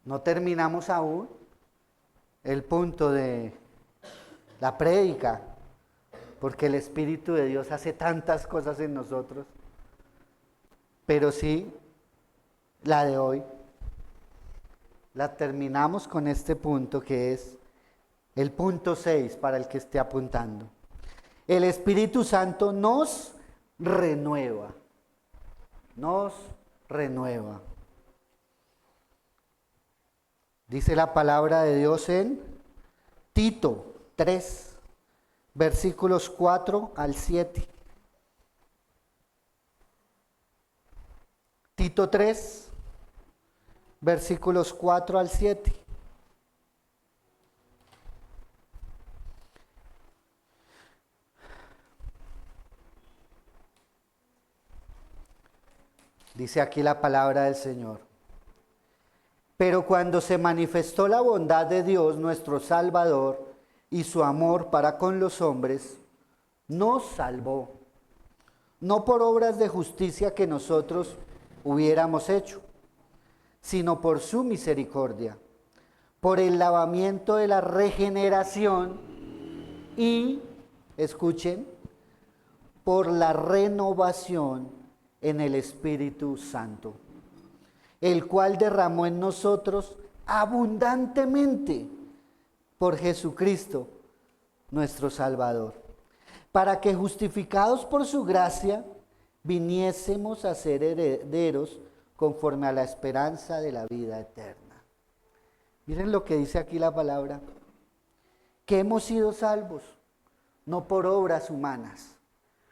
No terminamos aún el punto de la prédica, porque el Espíritu de Dios hace tantas cosas en nosotros, pero sí, la de hoy, la terminamos con este punto que es el punto 6 para el que esté apuntando. El Espíritu Santo nos renueva, nos renueva. Dice la palabra de Dios en Tito 3, versículos 4 al 7. Tito 3, versículos 4 al 7. Dice aquí la palabra del Señor. Pero cuando se manifestó la bondad de Dios, nuestro Salvador, y su amor para con los hombres, nos salvó, no por obras de justicia que nosotros hubiéramos hecho, sino por su misericordia, por el lavamiento de la regeneración y, escuchen, por la renovación en el Espíritu Santo, el cual derramó en nosotros abundantemente por Jesucristo, nuestro Salvador, para que justificados por su gracia, viniésemos a ser herederos conforme a la esperanza de la vida eterna. Miren lo que dice aquí la palabra, que hemos sido salvos, no por obras humanas,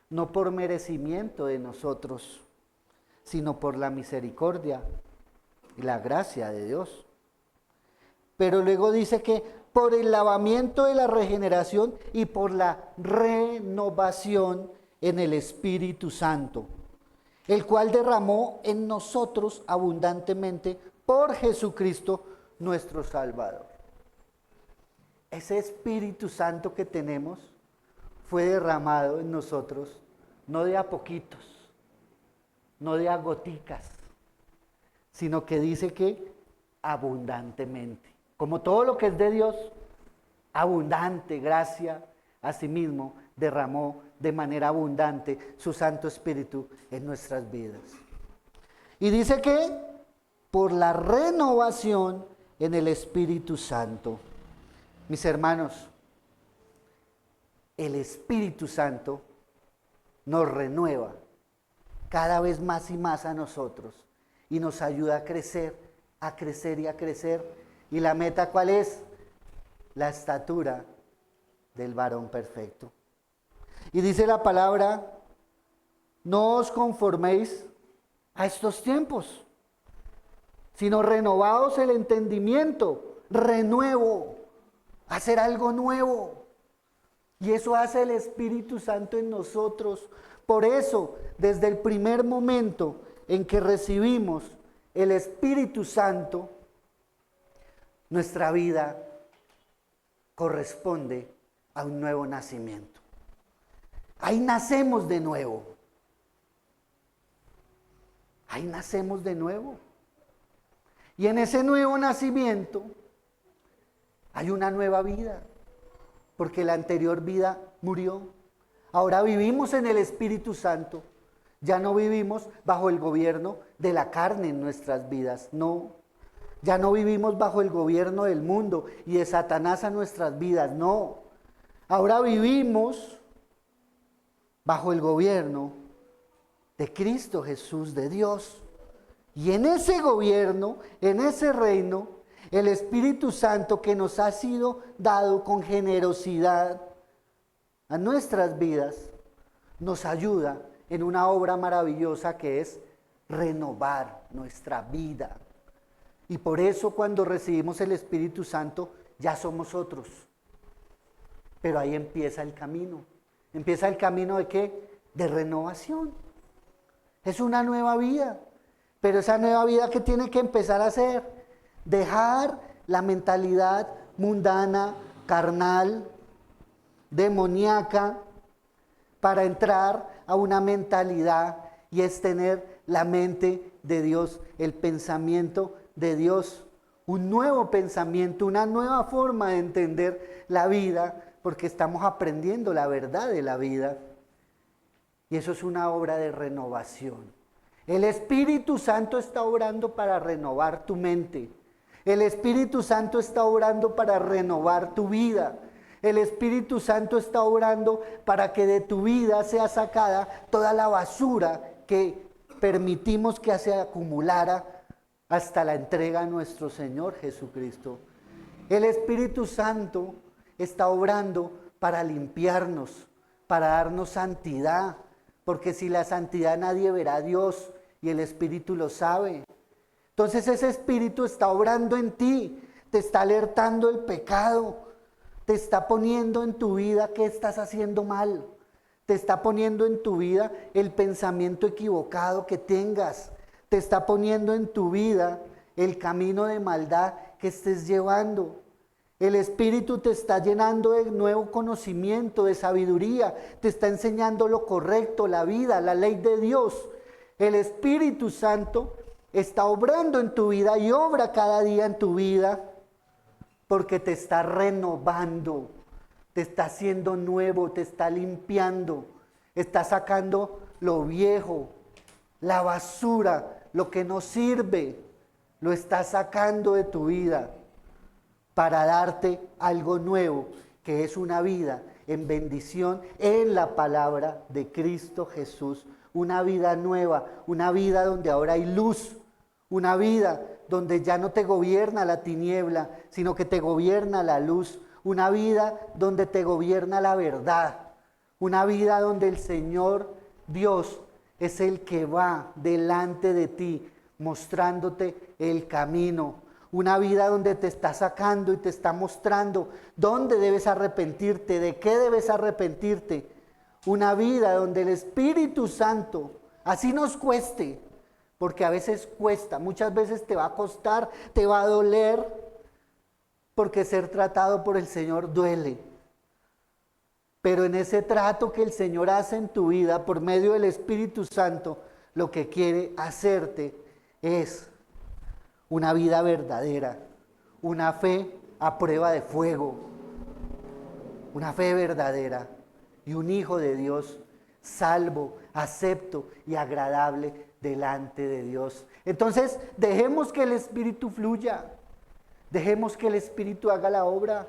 no por merecimiento de nosotros, sino por la misericordia y la gracia de Dios. Pero luego dice que por el lavamiento de la regeneración y por la renovación en el Espíritu Santo, el cual derramó en nosotros abundantemente por Jesucristo nuestro Salvador. Ese Espíritu Santo que tenemos fue derramado en nosotros, no de a poquitos, no de a goticas, sino que dice que abundantemente. Como todo lo que es de Dios, abundante gracia, asimismo derramó de manera abundante su Santo Espíritu en nuestras vidas. Y dice que por la renovación en el Espíritu Santo. Mis hermanos, el Espíritu Santo nos renueva cada vez más y más a nosotros y nos ayuda a crecer y a crecer. ¿Y la meta cuál es? La estatura del varón perfecto. Y dice la palabra, no os conforméis a estos tiempos, sino renovaos el entendimiento, renuevo, hacer algo nuevo. Y eso hace el Espíritu Santo en nosotros. Por eso, desde el primer momento en que recibimos el Espíritu Santo, nuestra vida corresponde a un nuevo nacimiento. Ahí nacemos de nuevo. Ahí nacemos de nuevo. Y en ese nuevo nacimiento hay una nueva vida, porque la anterior vida murió. Ahora vivimos en el Espíritu Santo. Ya no vivimos bajo el gobierno de la carne en nuestras vidas, no. Ya no vivimos bajo el gobierno del mundo y de Satanás a nuestras vidas, no. Ahora vivimos bajo el gobierno de Cristo Jesús, de Dios. Y en ese gobierno, en ese reino, el Espíritu Santo que nos ha sido dado con generosidad a nuestras vidas, nos ayuda en una obra maravillosa que es renovar nuestra vida. Y por eso cuando recibimos el Espíritu Santo ya somos otros. Pero ahí empieza el camino. ¿Empieza el camino de qué? De renovación. Es una nueva vida. Pero esa nueva vida, ¿qué tiene que empezar a hacer? Dejar la mentalidad mundana, carnal, demoníaca, para entrar a una mentalidad y es tener la mente de Dios, el pensamiento de Dios, un nuevo pensamiento, una nueva forma de entender la vida, porque estamos aprendiendo la verdad de la vida. Y eso es una obra de renovación. El Espíritu Santo está obrando para renovar tu mente. El Espíritu Santo está obrando para renovar tu vida. El Espíritu Santo está obrando para que de tu vida sea sacada toda la basura que permitimos que se acumulara hasta la entrega a nuestro Señor Jesucristo. El Espíritu Santo está obrando para limpiarnos, para darnos santidad, porque si la santidad nadie verá a Dios y el Espíritu lo sabe. Entonces ese Espíritu está obrando en ti, te está alertando el pecado, te está poniendo en tu vida qué estás haciendo mal, te está poniendo en tu vida el pensamiento equivocado que tengas, te está poniendo en tu vida el camino de maldad que estés llevando. El Espíritu te está llenando de nuevo conocimiento, de sabiduría, te está enseñando lo correcto, la vida, la ley de Dios. El Espíritu Santo está obrando en tu vida y obra cada día en tu vida porque te está renovando, te está haciendo nuevo, te está limpiando, está sacando lo viejo, la basura, lo que no sirve, lo está sacando de tu vida para darte algo nuevo, que es una vida en bendición en la palabra de Cristo Jesús. Una vida nueva, una vida donde ahora hay luz, una vida donde ya no te gobierna la tiniebla, sino que te gobierna la luz, una vida donde te gobierna la verdad, una vida donde el Señor Dios es el que va delante de ti, mostrándote el camino. Una vida donde te está sacando y te está mostrando dónde debes arrepentirte, de qué debes arrepentirte. Una vida donde el Espíritu Santo, así nos cueste, porque a veces cuesta, muchas veces te va a costar, te va a doler, porque ser tratado por el Señor duele. Pero en ese trato que el Señor hace en tu vida por medio del Espíritu Santo, lo que quiere hacerte es una vida verdadera, una fe a prueba de fuego, una fe verdadera y un hijo de Dios salvo, acepto y agradable delante de Dios. Entonces, dejemos que el Espíritu fluya, dejemos que el Espíritu haga la obra,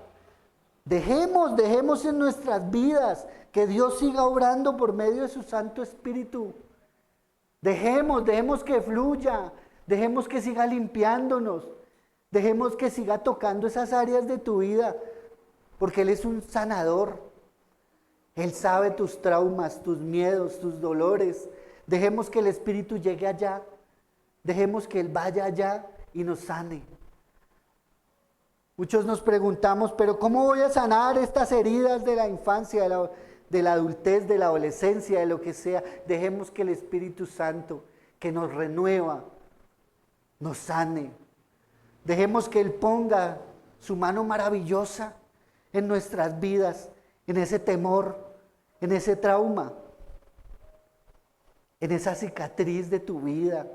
dejemos en nuestras vidas que Dios siga obrando por medio de su Santo Espíritu. Dejemos que fluya, dejemos que siga limpiándonos, dejemos que siga tocando esas áreas de tu vida, porque Él es un sanador. Él sabe tus traumas, tus miedos, tus dolores. Dejemos que el Espíritu llegue allá, dejemos que Él vaya allá y nos sane. Muchos nos preguntamos, pero ¿cómo voy a sanar estas heridas de la infancia, de la adultez, de la adolescencia, de lo que sea? Dejemos que el Espíritu Santo, que nos renueva, nos sane. Dejemos que Él ponga su mano maravillosa en nuestras vidas, en ese temor, en ese trauma, en esa cicatriz de tu vida,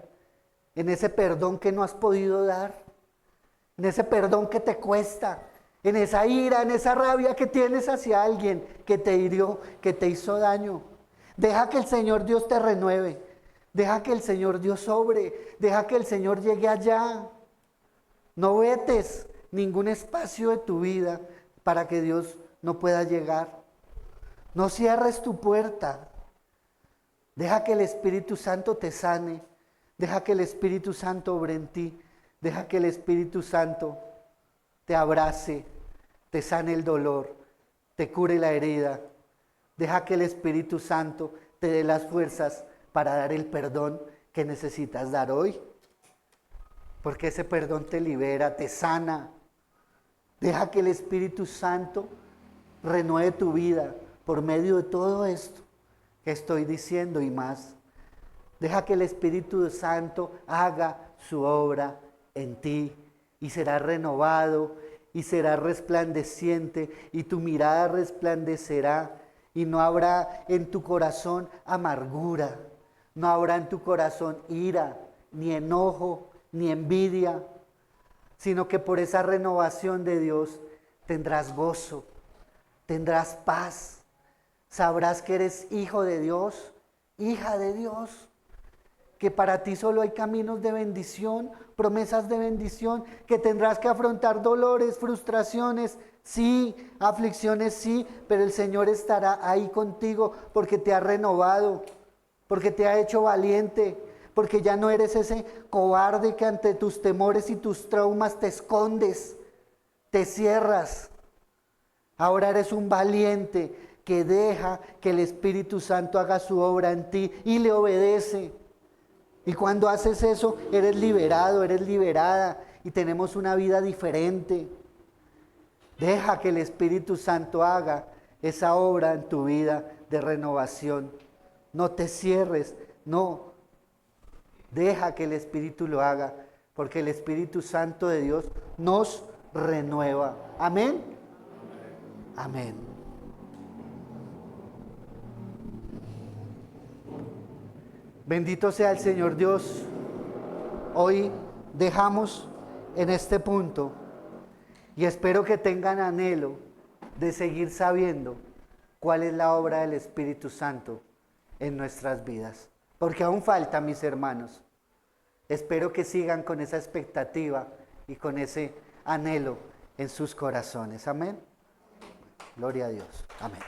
en ese perdón que no has podido dar, en ese perdón que te cuesta, en esa ira, en esa rabia que tienes hacia alguien que te hirió, que te hizo daño. Deja que el Señor Dios te renueve, deja que el Señor Dios obre, deja que el Señor llegue allá. No vetes ningún espacio de tu vida para que Dios no pueda llegar. No cierres tu puerta. Deja que el Espíritu Santo te sane. Deja que el Espíritu Santo obre en ti. Deja que el Espíritu Santo te abrace, te sane el dolor, te cure la herida. Deja que el Espíritu Santo te dé las fuerzas para dar el perdón que necesitas dar hoy. Porque ese perdón te libera, te sana. Deja que el Espíritu Santo renueve tu vida por medio de todo esto que estoy diciendo y más. Deja que el Espíritu Santo haga su obra en ti y será renovado y será resplandeciente y tu mirada resplandecerá y no habrá en tu corazón amargura, no habrá en tu corazón ira, ni enojo, ni envidia, sino que por esa renovación de Dios tendrás gozo, tendrás paz, sabrás que eres hijo de Dios, hija de Dios, que para ti solo hay caminos de bendición, promesas de bendición, que tendrás que afrontar dolores, frustraciones, sí, aflicciones, sí, pero el Señor estará ahí contigo porque te ha renovado, porque te ha hecho valiente, porque ya no eres ese cobarde que ante tus temores y tus traumas te escondes, te cierras. Ahora eres un valiente que deja que el Espíritu Santo haga su obra en ti y le obedece. Y cuando haces eso, eres liberado, eres liberada y tenemos una vida diferente. Deja que el Espíritu Santo haga esa obra en tu vida de renovación. No te cierres, no Deja que el Espíritu lo haga, porque el Espíritu Santo de Dios nos renueva. Amén. Amén. Bendito sea el Señor Dios. Hoy dejamos en este punto y espero que tengan anhelo de seguir sabiendo cuál es la obra del Espíritu Santo en nuestras vidas. Porque aún falta, mis hermanos. Espero que sigan con esa expectativa y con ese anhelo en sus corazones. Amén. Gloria a Dios. Amén.